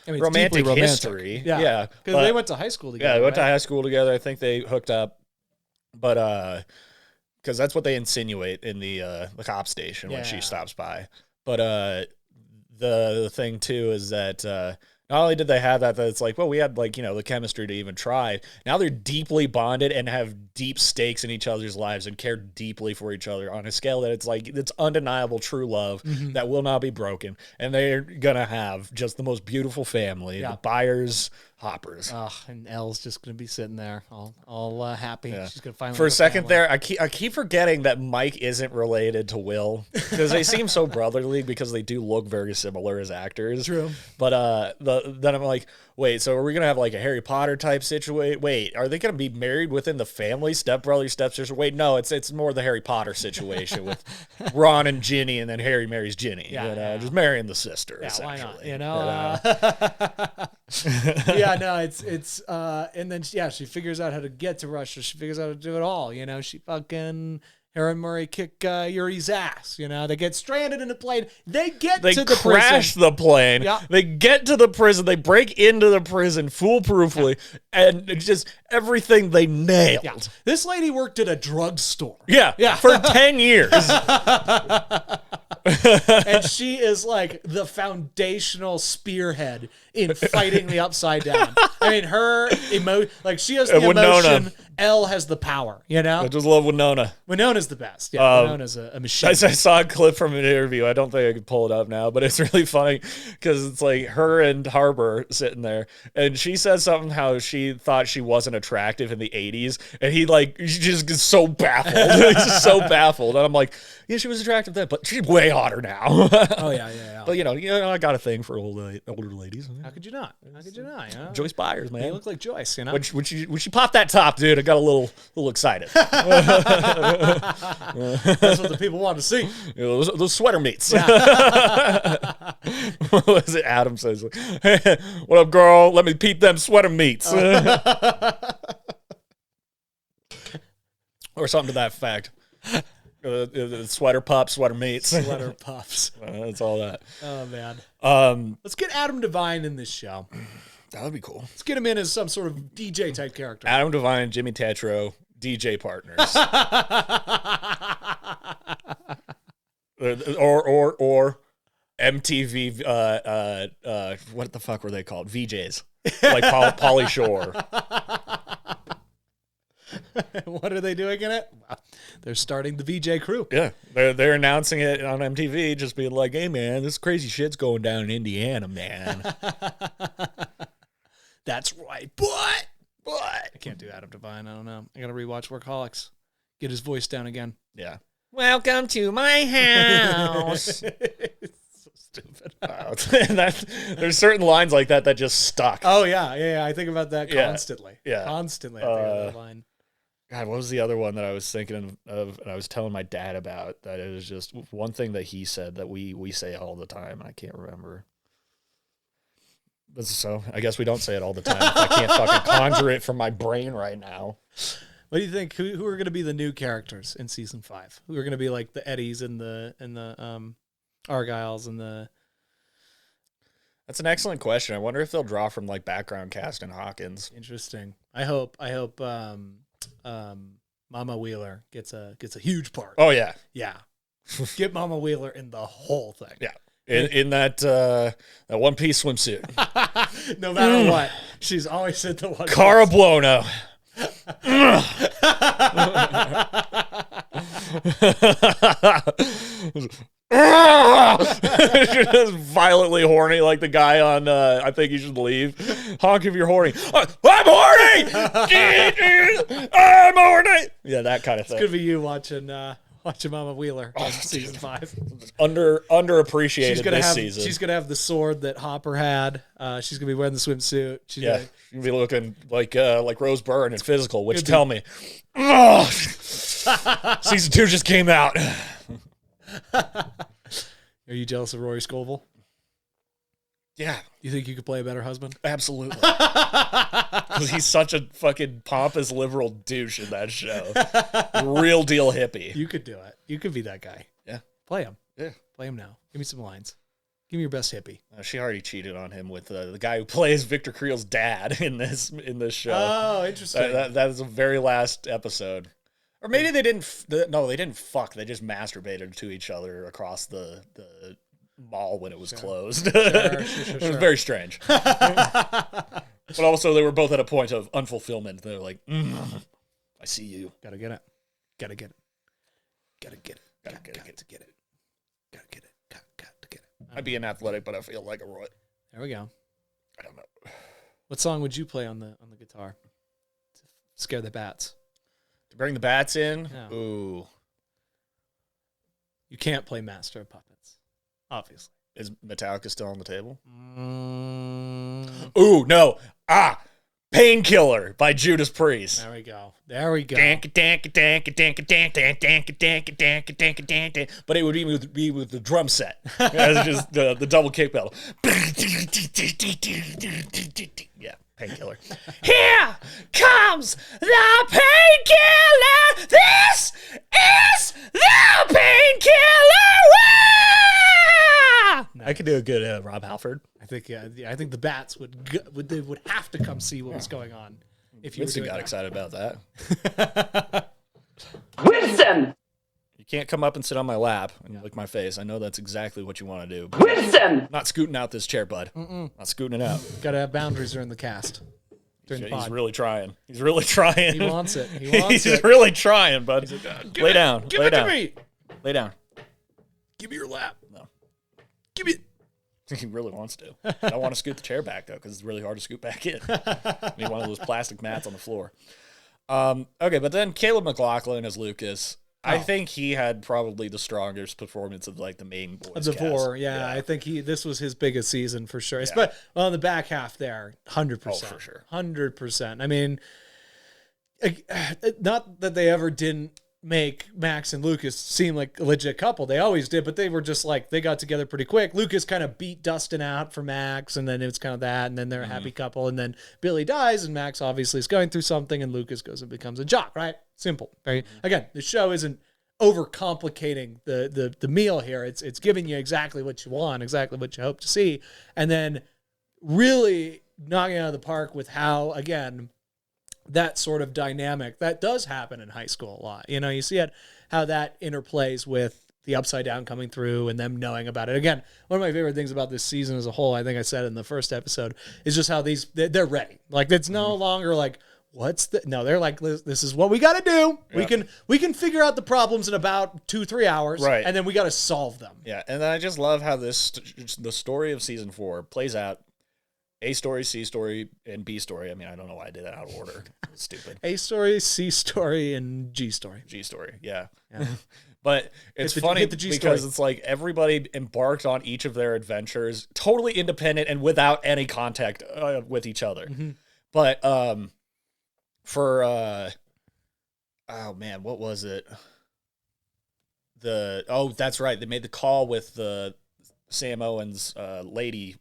romantic history. Yeah. Because they went to high school together. Yeah, they went to high school together. I think they hooked up. But, because that's what they insinuate in the cop station when she stops by. But the thing, too, is that not only did they have that it's like, well, we had, like, the chemistry to even try. Now they're deeply bonded and have deep stakes in each other's lives and care deeply for each other on a scale that it's like, it's undeniable true love that will not be broken. And they're going to have just the most beautiful family, the Byers Hoppers. And Elle's just going to be sitting there all happy. Yeah. She's going to finally for a second there, I keep forgetting that Mike isn't related to Will because they seem so brotherly because they do look very similar as actors. True. But then I'm like, wait, so are we going to have like a Harry Potter type situation? Wait, are they going to be married within the family? Stepbrother, stepsister? Wait, no, it's more the Harry Potter situation with Ron and Ginny and then Harry marries Ginny. Just marrying the sister. Yeah, why not? Yeah, no, it's and then she figures out how to get to Russia. She figures out how to do it all. She fucking Aaron Murray kick Yuri's ass. They get stranded in a plane. They get They to the crash prison. the plane. Yeah. They get to the prison. They break into the prison foolproofly, and it's just everything they nailed. Yeah. This lady worked at a drugstore. Yeah, for 10 years. And she is like the foundational spearhead in fighting the upside down. I mean, her she has the Winona. emotion. Elle has the power. I just love Winona. Winona's the best. Yeah, Winona's a machine. I saw a clip from an interview. I don't think I could pull it up now, but it's really funny because it's like her and Harbor sitting there, and she says something how she thought she wasn't attractive in the 80s, and he she just gets so baffled. He's just so baffled, and I'm like, yeah, she was attractive then, but she's way hotter now. Oh yeah. But I got a thing for older ladies. How could you not? Joyce Byers, man. You look like Joyce. When she popped that top, dude, I got a little excited. That's what the people want to see. Those sweater meats. Yeah. What was it? Adam says, hey, "What up, girl? Let me peep them sweater meats," or something to that effect. Sweater pups, sweater meats, Sweater puffs. That's all that. Oh man. Um, Let's get Adam Devine in this show. that would be cool. Let's get him in as some sort of DJ type character. Adam Devine, Jimmy Tatro, DJ partners. or MTV, what the fuck were they called? VJs. Like Pauly Shore. What are they doing in it? They're starting the VJ crew. Yeah. They're announcing it on MTV, just being like, hey, man, this crazy shit's going down in Indiana, man. That's right. But I can't do Adam Devine. I don't know. I got to rewatch Workaholics. Get his voice down again. Yeah. Welcome to my house. So stupid. There's certain lines like that just stuck. Oh, yeah. I think about that constantly. Yeah. Constantly I think of that line. God, what was the other one that I was thinking of and I was telling my dad about, that it was just one thing that he said that we say all the time. I can't remember. So I guess we don't say it all the time. If I can't fucking conjure it from my brain right now. What do you think? Who are going to be the new characters in season 5? Who are going to be like the Eddies and the Argyles and the... That's an excellent question. I wonder if they'll draw from like background cast and Hawkins. Interesting. I hope Mama Wheeler gets a huge part. Oh yeah. Yeah. Get Mama Wheeler in the whole thing. Yeah. In that one piece swimsuit. No matter what. She's always in the one Cara piece. Buono. Just violently horny like the guy on I Think You Should Leave. Honk if you're horny. I'm horny! I'm horny! Yeah, that kind of thing. It's going to be you watching Mama Wheeler in season 5. Underappreciated this season. She's going to have the sword that Hopper had. She's going to be wearing the swimsuit. She's Yeah, gonna, she'll be looking like Rose Byrne in Physical, which Could be. tell me. Ugh. Season 2 just came out. Are you jealous of Rory Scovel? Yeah, You think you could play a better husband? absolutely. Because he's such a fucking pompous liberal douche in that show. Real deal hippie. You could do it. You could be that guy. Yeah. Play him. Yeah. Play him now. Give me some lines. Give me your best hippie. She already cheated on him with the guy who plays Victor Creel's dad in this show. Oh, interesting. That is the very last episode. Or maybe they didn't. They didn't fuck. They just masturbated to each other across the mall when it was closed. It was very strange. But also, they were both at a point of unfulfillment. They were like, "I see you. Gotta get it. Gotta get it. Gotta get it. Gotta get it. Got to get it. Gotta get it. Got to get it. I'd be an athletic, but I feel like a roy. There we go. I don't know. What song would you play on the guitar to scare the bats? To bring the bats in. Yeah. Ooh, You can't play Master of Puppets, obviously. is Metallica still on the table? Mm, Ooh, no. Painkiller by Judas Priest. there we go. There we go. But it would be with the drum set. It's just the double kick pedal. Yeah. Painkiller. Here comes the painkiller. This is the painkiller. I could do a good Rob Halford. I think I think the bats would have to come see what was going on if you Winston were doing got that. excited about that. Winston! You can't come up and sit on my lap and lick my face. I know that's exactly what you want to do. Winston! Not scooting out this chair, bud. Not scooting it out. Got to have boundaries during the cast. During the He's pod. really trying. He's really trying. He wants it. He wants He's it. really trying, bud. Lay down. Give Lay it down. to me. Lay down. Give me your lap. No. Give me it. He really wants to. I don't want to scoot the chair back, though, because it's really hard to scoot back in. I need one of those plastic mats on the floor. Okay, but then Caleb McLaughlin as Lucas. I think he had probably the strongest performance of like the main boys. The cast. four, yeah. I think this was his biggest season for sure. But on the back half there, 100%. Oh, for sure. 100%. I mean, not that they ever didn't make Max and Lucas seem like a legit couple. They always did, but they were just like, they got together pretty quick. Lucas kind of beat Dustin out for Max, and then it was kind of that, and then they're a happy couple, and then Billy dies, and Max obviously is going through something, and Lucas goes and becomes a jock, right? Simple. Very Again, the show isn't overcomplicating the meal here. It's giving you exactly what you want, exactly what you hope to see, and then really knocking it out of the park with how, again, that sort of dynamic that does happen in high school a lot. You know, you see it, how that interplays with the upside down coming through and them knowing about it. Again, one of my favorite things about this season as a whole, I think I said it in the first episode, is just how they're ready. Like, it's no longer like, they're like, this is what we got to do. Yeah. We can figure out the problems in about 2-3 hours, right? And then we got to solve them. Yeah, and then I just love how the story of season 4 plays out. A story, C story, and B story. I mean, I don't know why I did that out of order. It's stupid. A story, C story, and G story. G story, yeah. But it's funny hit the G because story. it's like everybody embarked on each of their adventures totally independent and without any contact with each other. Mm-hmm. But for oh man, what was it? That's right. They made the call with the Sam Owens lady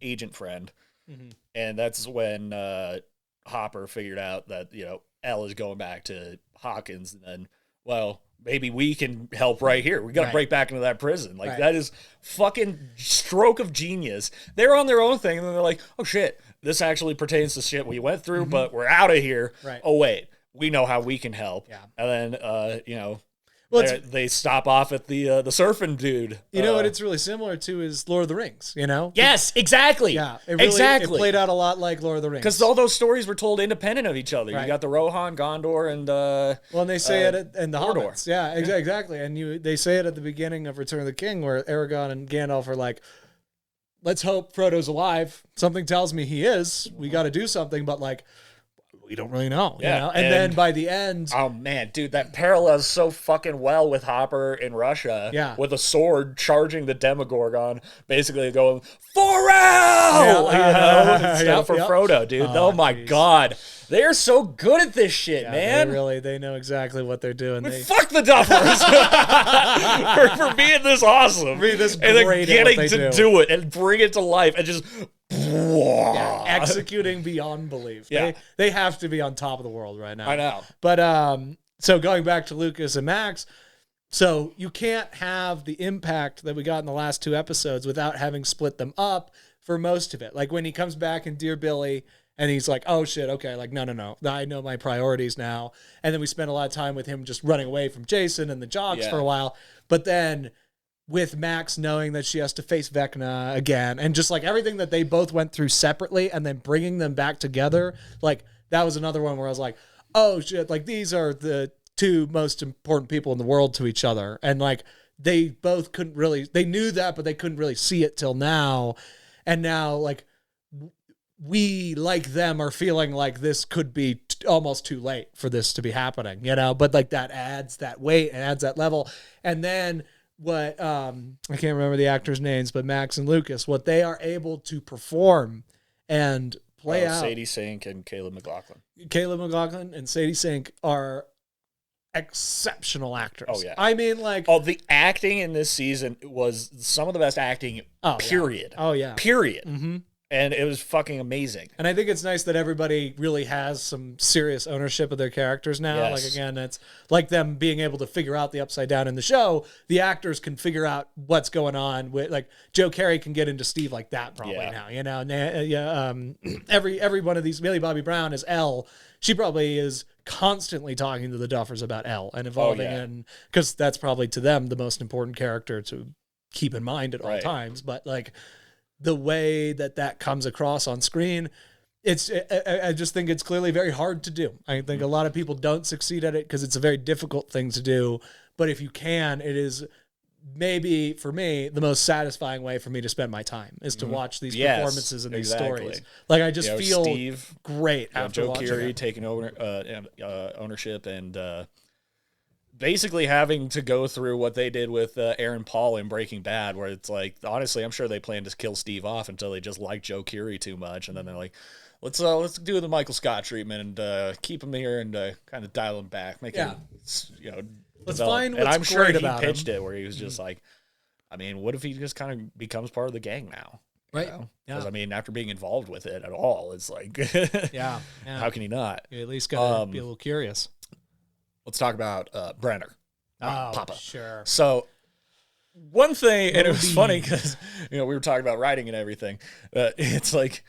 agent friend. Mm-hmm. And that's when Hopper figured out that, you know, Elle is going back to Hawkins, and then, well, maybe we can help right here. We got to break back into that prison. Like, that is fucking stroke of genius. They're on their own thing, and then they're like, oh shit, this actually pertains to shit we went through, but we're out of here. Right. Oh wait, we know how we can help. Yeah. And then, you know, Well, they stop off at the surfing dude. You know what it's really similar to is Lord of the Rings, you know? Yes, exactly. Yeah, it played out a lot like Lord of the Rings. Because all those stories were told independent of each other. Right. You got the Rohan, Gondor, and well, and they say it in the Mordor. Hobbits. Yeah, exactly. And they say it at the beginning of Return of the King, where Aragorn and Gandalf are like, let's hope Frodo's alive. Something tells me he is. We got to do something, but like, we don't really know. Yeah, You know? And then by the end, oh man, dude, that parallels so fucking well with Hopper in Russia. Yeah. With a sword charging the Demogorgon, basically going, Pharrell! Stuff for Frodo, dude. Oh my god. They're so good at this shit, man. They know exactly what they're doing. Fuck the Duffers for being this awesome. Being this and then great at what getting they to do. it and bring it to life and just executing beyond belief. Yeah. They have to be on top of the world right now. I know. But so going back to Lucas and Max, so you can't have the impact that we got in the last 2 episodes without having split them up for most of it. Like when he comes back in Dear Billy and he's like, oh shit, okay, like no, I know my priorities now. And then we spent a lot of time with him just running away from Jason and the jocks for a while. But then with Max knowing that she has to face Vecna again, and just like everything that they both went through separately and then bringing them back together, like that was another one where I was like, oh shit, like these are the 2 most important people in the world to each other. And like they both couldn't really, they knew that, but they couldn't really see it till now. And now like we, like them, are feeling like this could be almost too late for this to be happening, you know? But like that adds that weight and adds that level. And then what, I can't remember the actors' names, but Max and Lucas, what they are able to perform and play out. Sadie Sink and Caleb McLaughlin. Caleb McLaughlin and Sadie Sink are exceptional actors. Oh, yeah. I mean, like, the acting in this season was some of the best acting, period. Yeah. Oh, yeah. Period. Mm-hmm. And it was fucking amazing. And I think it's nice that everybody really has some serious ownership of their characters now. Yes. Like, again, it's like them being able to figure out the upside down in the show. The actors can figure out what's going on with, like, Joe Carey can get into Steve like that probably now, you know? Every one of these, Millie Bobby Brown as Elle, she probably is constantly talking to the Duffers about Elle and evolving in, because that's probably to them the most important character to keep in mind at all times. But like, the way that comes across on screen, I just think it's clearly very hard to do. I think a lot of people don't succeed at it because it's a very difficult thing to do. But if you can, it is maybe, for me, the most satisfying way for me to spend my time is to watch these performances and these stories. Like, I just feel Steve, great after Joe watching Keery it. taking over ownership and basically having to go through what they did with Aaron Paul in Breaking Bad, where it's like, honestly, I'm sure they planned to kill Steve off until they just liked Joe Keery too much, and then they're like, let's do the Michael Scott treatment and keep him here and kind of dial him back, make him, Let's develop. find And what's I'm sure great he about pitched him. it where he was just like, I mean, what if he just kind of becomes part of the gang now? Right. You know? Yeah. 'Cause, I mean, after being involved with it at all, it's like, Yeah. how can he not? You at least got to be a little curious. Let's talk about Brenner. Papa. Sure. So one thing, and it was funny because, we were talking about writing and everything. It's like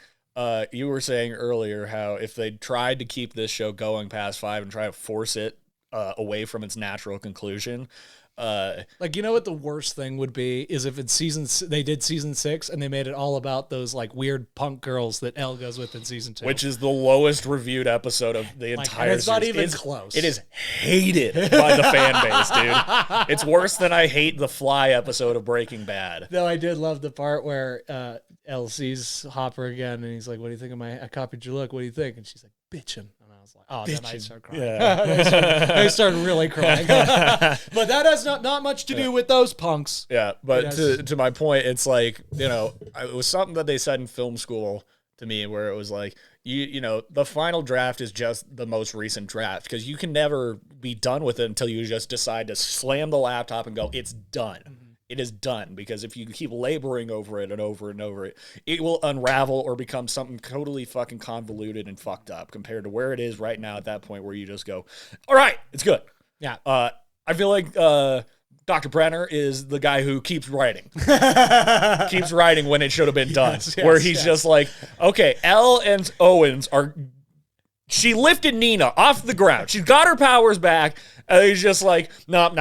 you were saying earlier how if they tried to keep this show going past 5 and try to force it away from its natural conclusion. Like, you know what the worst thing would be is if it's they did season 6 and they made it all about those like weird punk girls that Elle goes with in season 2, which is the lowest reviewed episode of the entire it's not series. even close. It is hated by the fan base, dude. It's worse than I hate the Fly episode of Breaking Bad. Though I did love the part where Elle sees Hopper again and he's like, "What do you think of I copied your look. What do you think?" And she's like, "Bitchin'." And I was like, "Oh," then I started crying. Yeah. I started really crying. But that has not much to do with those punks. Yeah, but to my point, it's like, it was something that they said in film school to me where it was like, the final draft is just the most recent draft because you can never be done with it until you just decide to slam the laptop and go, it's done. Mm-hmm. It is done, because if you keep laboring over it and over and over it, it will unravel or become something totally fucking convoluted and fucked up compared to where it is right now at that point where you just go, all right, it's good. Yeah. I feel like Dr. Brenner is the guy who keeps writing. Keeps writing when it should have been done. Where he's just like, okay, Elle and Owens she lifted Nina off the ground. She's got her powers back. And he's just like, nope.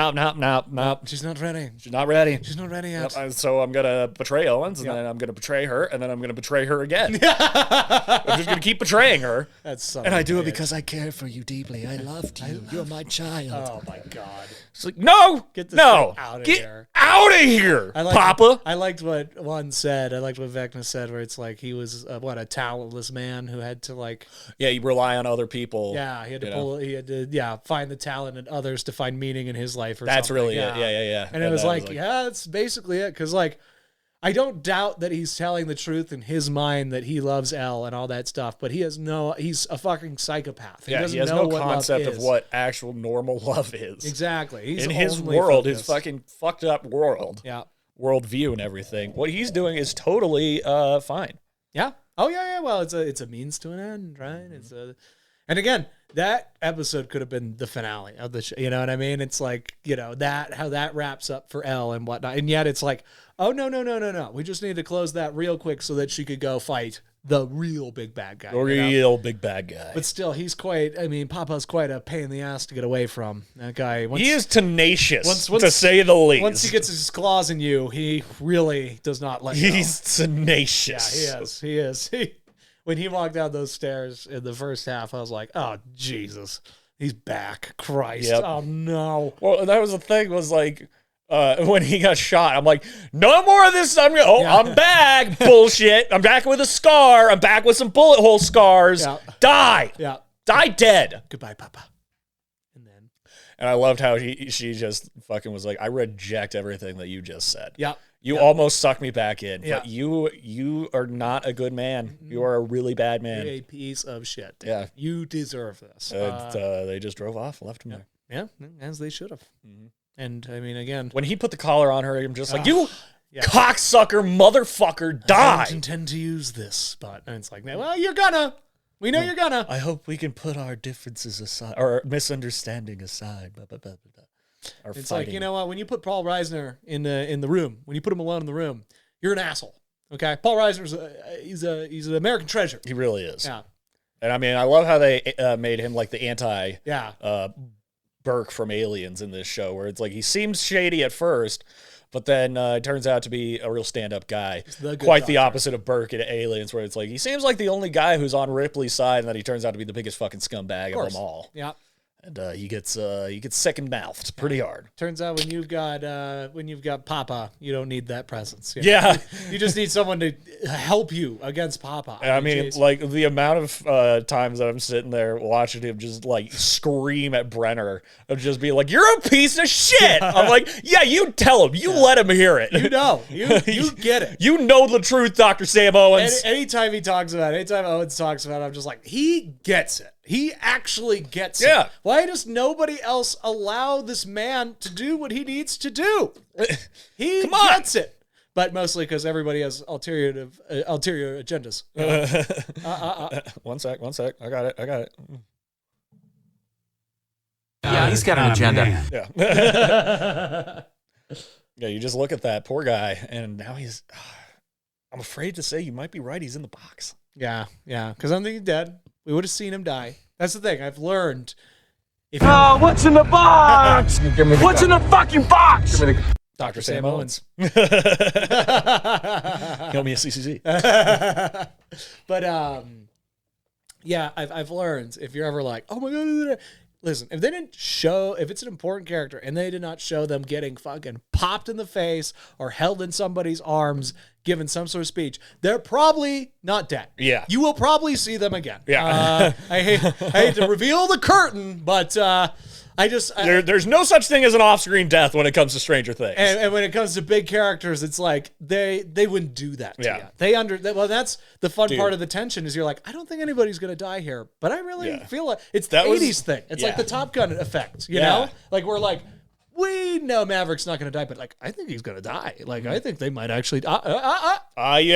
She's not ready. She's not ready. She's not ready yet. So I'm going to betray Owens, and then I'm going to betray her, and then I'm going to betray her again. I'm just going to keep betraying her. That's and I do it because I care for you deeply. I loved you. You're my child. Oh, my God. It's like, no, Get this no. thing out of Get here. out of here, Papa. I liked what one said. I liked what Vecna said, where it's like he was, a talentless man who had to, like... Yeah, you rely on other people. Yeah, he had to find the talent in others to find meaning in his life or That's something. really it. Yeah. And it was like, that's basically it. Because, like, I don't doubt that he's telling the truth in his mind that he loves Elle and all that stuff, but he's a fucking psychopath. He has know no what concept love of is. what actual normal love is. Exactly. He's in his only world, focused. his fucking fucked up world. Yeah. Worldview and everything. What he's doing is totally fine. Yeah. Oh yeah. Well, it's a means to an end, right? And again, that episode could have been the finale of the show. You know what I mean? It's like, how that wraps up for Elle and whatnot. And yet it's like, oh, no. We just need to close that real quick so that she could go fight the real big bad guy. Big bad guy. But still, Papa's quite a pain in the ass to get away from. That guy. He is tenacious, to say the least. Once he gets his claws in you, he really does not let go. He's tenacious. Yeah, he is. When he walked down those stairs in the first half, I was like, oh, Jesus. He's back. Christ. Yep. Oh, no. Well, that was the thing, was like, when he got shot, I'm like, no more of this. I'm back. Bullshit. I'm back with a scar. I'm back with some bullet hole scars. Yeah. Die. Yeah. Die dead. Goodbye, Papa. And I loved how she just fucking was like, I reject everything that you just said. Yeah. You almost sucked me back in, Yeah. but you are not a good man. You are a really bad man. You're a piece of shit. Yeah. You deserve this. They just drove off, left him there. Yeah, as they should have. Mm-hmm. And I mean, again, when he put the collar on her, I'm just like, you Yeah. Cocksucker, motherfucker, die. I don't intend to use this, but and it's like, well, you're gonna. We know you're gonna. I hope we can put our differences aside or misunderstanding aside. Blah, blah, blah, blah, blah. It's fighting. like, you know what? When you put Paul Reisner in the room, when you put him alone in the room, you're an asshole. Okay, Paul Reisner's he's an American treasure. He really is. Yeah, and I mean, I love how they made him like the anti Burke from Aliens in this show, where it's like he seems shady at first, but then it turns out to be a real stand-up guy. Quite the opposite of Burke in Aliens, where it's like he seems like the only guy who's on Ripley's side, and then he turns out to be the biggest fucking scumbag of them all. Yeah. And he gets second mouthed pretty hard. Turns out when you've got Papa, you don't need that presence. You know? Yeah, you just need someone to help you against Papa. I mean, like the amount of times that I'm sitting there watching him just like scream at Brenner of just being like, "You're a piece of shit." I'm like, "Yeah, you tell him. You let him hear it. You know, you get it. You know the truth, Dr. Sam Owens." Anytime Owens talks about it, I'm just like, he gets it. He actually gets Yeah. it. Why does nobody else allow this man to do what he needs to do? He gets it. But mostly because everybody has ulterior agendas. One sec. I got it. Yeah, he's got an agenda. Yeah. Yeah, you just look at that poor guy, and now he's... I'm afraid to say you might be right. He's in the box. Yeah. Because I'm thinking dead. We would have seen him die. That's the thing. I've learned. What's in the box? What's in the fucking box? Dr. Sam Owens. Kill me a CCC. But yeah, I've learned if you're ever like, oh my god, listen, if it's an important character and they did not show them getting fucking popped in the face or held in somebody's arms, given some sort of speech, they're probably not dead. Yeah. You will probably see them again. Yeah. I hate to reveal the curtain, but there's no such thing as an off-screen death when it comes to Stranger Things. And when it comes to big characters, it's like they wouldn't do that to you. Well, that's the fun part of the tension is you're like, I don't think anybody's going to die here, but I really feel like it's the 80s thing. It's like the Top Gun effect, you know? Like we're like, we know Maverick's not going to die, but like, I think he's going to die. Like, I think they might actually. You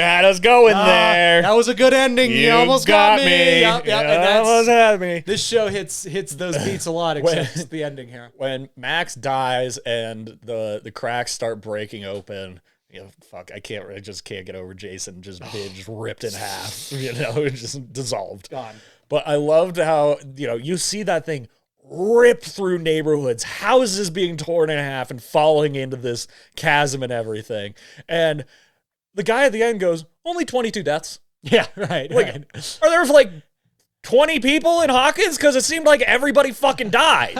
had us going there. That was a good ending. You almost got me. Yep, you and almost had me. This show hits those beats a lot, except it's the ending here. When Max dies and the cracks start breaking open, you know, fuck, I just can't get over Jason just being just ripped in half. You know, just dissolved. Gone. But I loved how, you know, you see that thing rip through neighborhoods, houses being torn in half and falling into this chasm and everything. And the guy at the end goes, only 22 deaths. Yeah, right. Are there like 20 people in Hawkins? Because it seemed like everybody fucking died.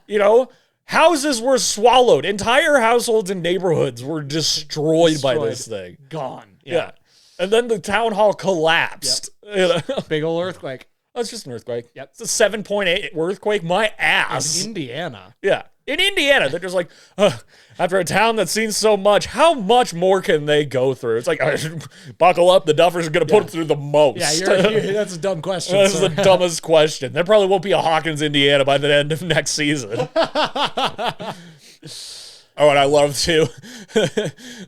You know? Houses were swallowed. Entire households and neighborhoods were destroyed by this thing. Gone. Yeah. And then the town hall collapsed. Yep. You know? Big old earthquake. Oh, it's just an earthquake. Yep. It's a 7.8 earthquake. My ass. In Indiana. Yeah. In Indiana, they're just like, after a town that's seen so much, how much more can they go through? It's like, buckle up, the Duffers are going to put it through the most. Yeah, that's a dumb question. That's the dumbest question. There probably won't be a Hawkins, Indiana by the end of next season. Oh, and I love too,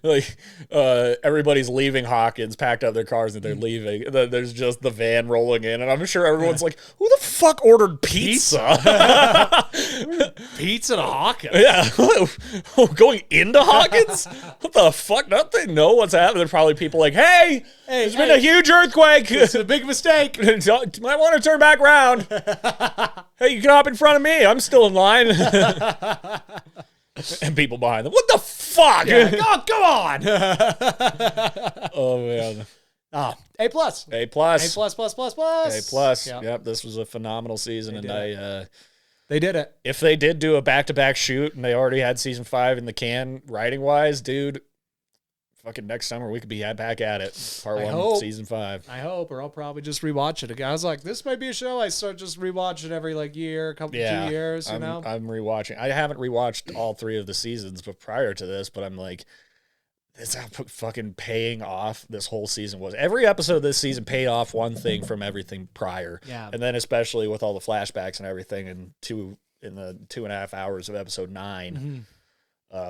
like everybody's leaving Hawkins, packed up their cars, and they're leaving. There's just the van rolling in, and I'm sure everyone's like, "Who the fuck ordered pizza? Pizza to Hawkins? Yeah, going into Hawkins? What the fuck? Don't they know what's happening? There's probably people like, "Hey, there's been a huge earthquake. It's a big mistake. You might want to turn back around. Hey, you can hop in front of me. I'm still in line." And people behind them, what the fuck? Yeah. Oh, come on. Oh, man. A+. A+. A+. Yep, this was a phenomenal season. They did it. If they did do a back-to-back shoot and they already had season 5 in the can writing-wise, dude, fucking next summer we could be back at it. Part 1, season 5. I hope, or I'll probably just rewatch it again. I was like, this might be a show I start just rewatching every year, 2 years, you know? I'm rewatching. I haven't rewatched all 3 of the seasons but prior to this, but I'm like, this how fucking paying off this whole season was. Every episode of this season paid off one thing from everything prior. Yeah. And then especially with all the flashbacks and everything in the 2.5 hours of episode 9.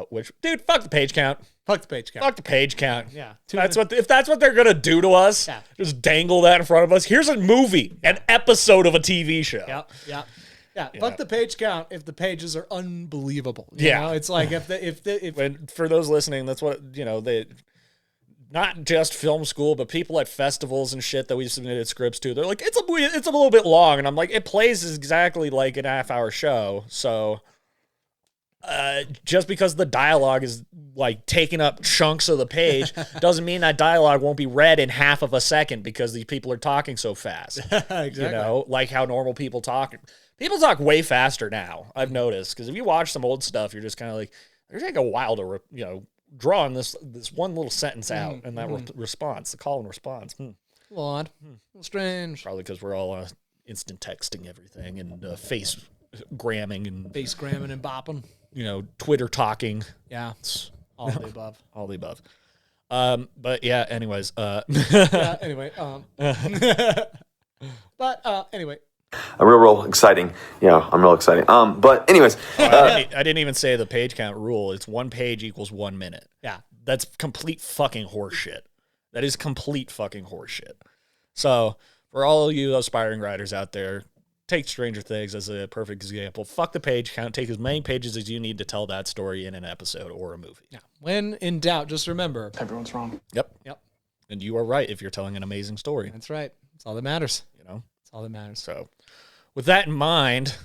Which, dude, fuck the page count. Fuck the page count. Fuck the page count. Yeah. If that's what they're gonna do to us, just dangle that in front of us. Here's a movie, an episode of a TV show. Yeah. Fuck the page count if the pages are unbelievable. You know? It's like if for those listening, that's what they. Not just film school, but people at festivals and shit that we submitted scripts to. They're like, it's a little bit long, and I'm like, it plays exactly like an half-hour show. So, just because the dialogue is like taking up chunks of the page doesn't mean that dialogue won't be read in half of a second because these people are talking so fast. Exactly. Like how normal people talk. People talk way faster now. I've noticed because if you watch some old stuff, you're just kind of like, it'll take a while to drawing this one little sentence out and that response, the call and response. A little odd. A little strange. Probably because we're all instant texting everything and face gramming and bopping. Twitter talking. Yeah, all of the above. All the above. But yeah. Anyways. Yeah. Anyway. But anyway. Real exciting. Yeah, I'm real exciting. But anyways, I didn't even say the page count rule. It's 1 page equals 1 minute. Yeah, that's complete fucking horseshit. That is complete fucking horseshit. So for all of you aspiring writers out there, take Stranger Things as a perfect example. Fuck the page count. Take as many pages as you need to tell that story in an episode or a movie. Yeah. When in doubt, just remember everyone's wrong. Yep. And you are right if you're telling an amazing story. That's right. That's all that matters. That's all that matters. So, with that in mind,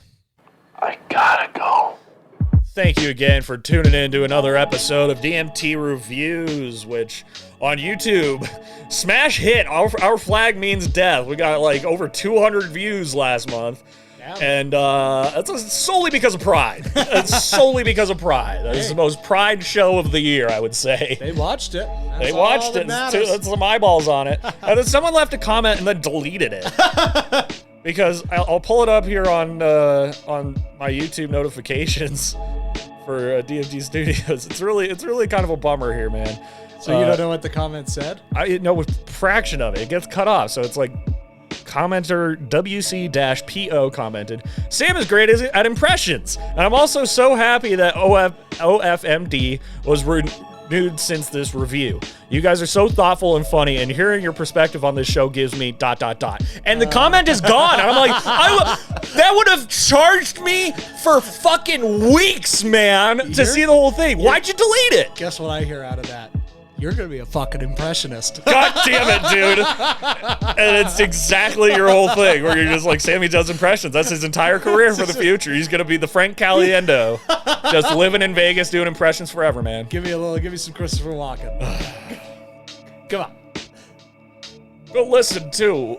I gotta go. Thank you again for tuning in to another episode of DMT Reviews, which on YouTube, smash hit. Our flag means death. We got like over 200 views last month. And that's solely because of Pride. It's solely because of Pride. That's the most Pride show of the year, I would say. They watched it. They watched it. That's some eyeballs on it. And then someone left a comment and then deleted it. Because I'll pull it up here on my YouTube notifications for DMT Studios. It's really kind of a bummer here, man. So you don't know what the comment said? I know a fraction of it. It gets cut off, so it's like. Commenter WC-PO commented, Sam is great at impressions, and I'm also so happy that OFMD was renewed since this review. You guys are so thoughtful and funny, and hearing your perspective on this show gives me ... And the comment is gone, and I'm like, that would have charged me for fucking weeks, man, to see the whole thing. Why'd you delete it? Guess what I hear out of that? You're going to be a fucking impressionist. God damn it, dude. And it's exactly your whole thing where you're just like, Sammy does impressions. That's his entire career for the future. He's going to be the Frank Caliendo. Just living in Vegas doing impressions forever, man. Give me some Christopher Walken. Come on. Go listen to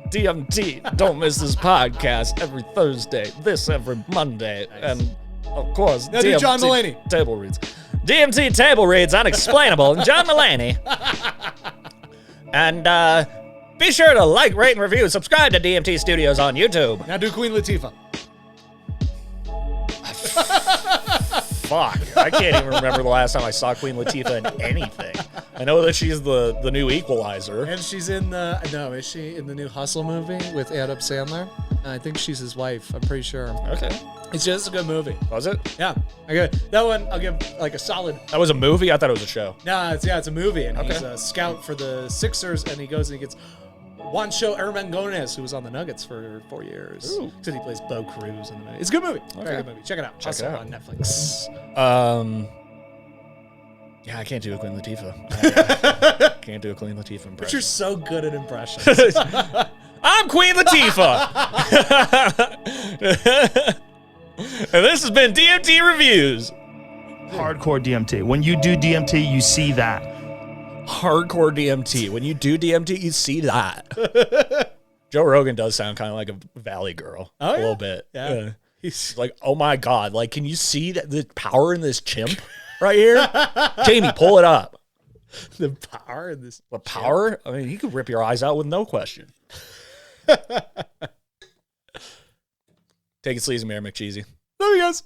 DMT. Don't miss this podcast every Thursday. This every Monday. Nice. And, of course, now do John Mulaney. Table reads. DMT Table Reads Unexplainable and John Mulaney. And be sure to like, rate, and review. Subscribe to DMT Studios on YouTube. Now do Queen Latifah. Fuck. I can't even remember the last time I saw Queen Latifah in anything. I know that she's the new Equalizer. And she's in is she in the new Hustle movie with Adam Sandler? I think she's his wife. I'm pretty sure. Okay. It's just a good movie. Was it? Yeah. Okay. That one, I'll give like a solid. That was a movie? I thought it was a show. No, it's a movie. And he's a scout for the Sixers. And he goes and he gets Juancho Hermangones, who was on the Nuggets for 4 years. Because he plays Bo Cruz in the movie. It's a good movie. Okay. Very good movie. Check it out. Check it out on Netflix. Yeah, I can't do a Queen Latifah. Can't do a Queen Latifah impression. But you're so good at impressions. I'm Queen Latifah. And this has been DMT Reviews. Hardcore DMT. When you do DMT, you see that. Hardcore DMT. When you do DMT, you see that. Joe Rogan does sound kind of like a Valley girl. A little bit. Yeah. He's like, oh my God. Like, can you see the power in this chimp right here? Jamie, pull it up. The power in this. What power? I mean, he could rip your eyes out with no question. Take it sleazy, Mayor McCheesy. Love you guys.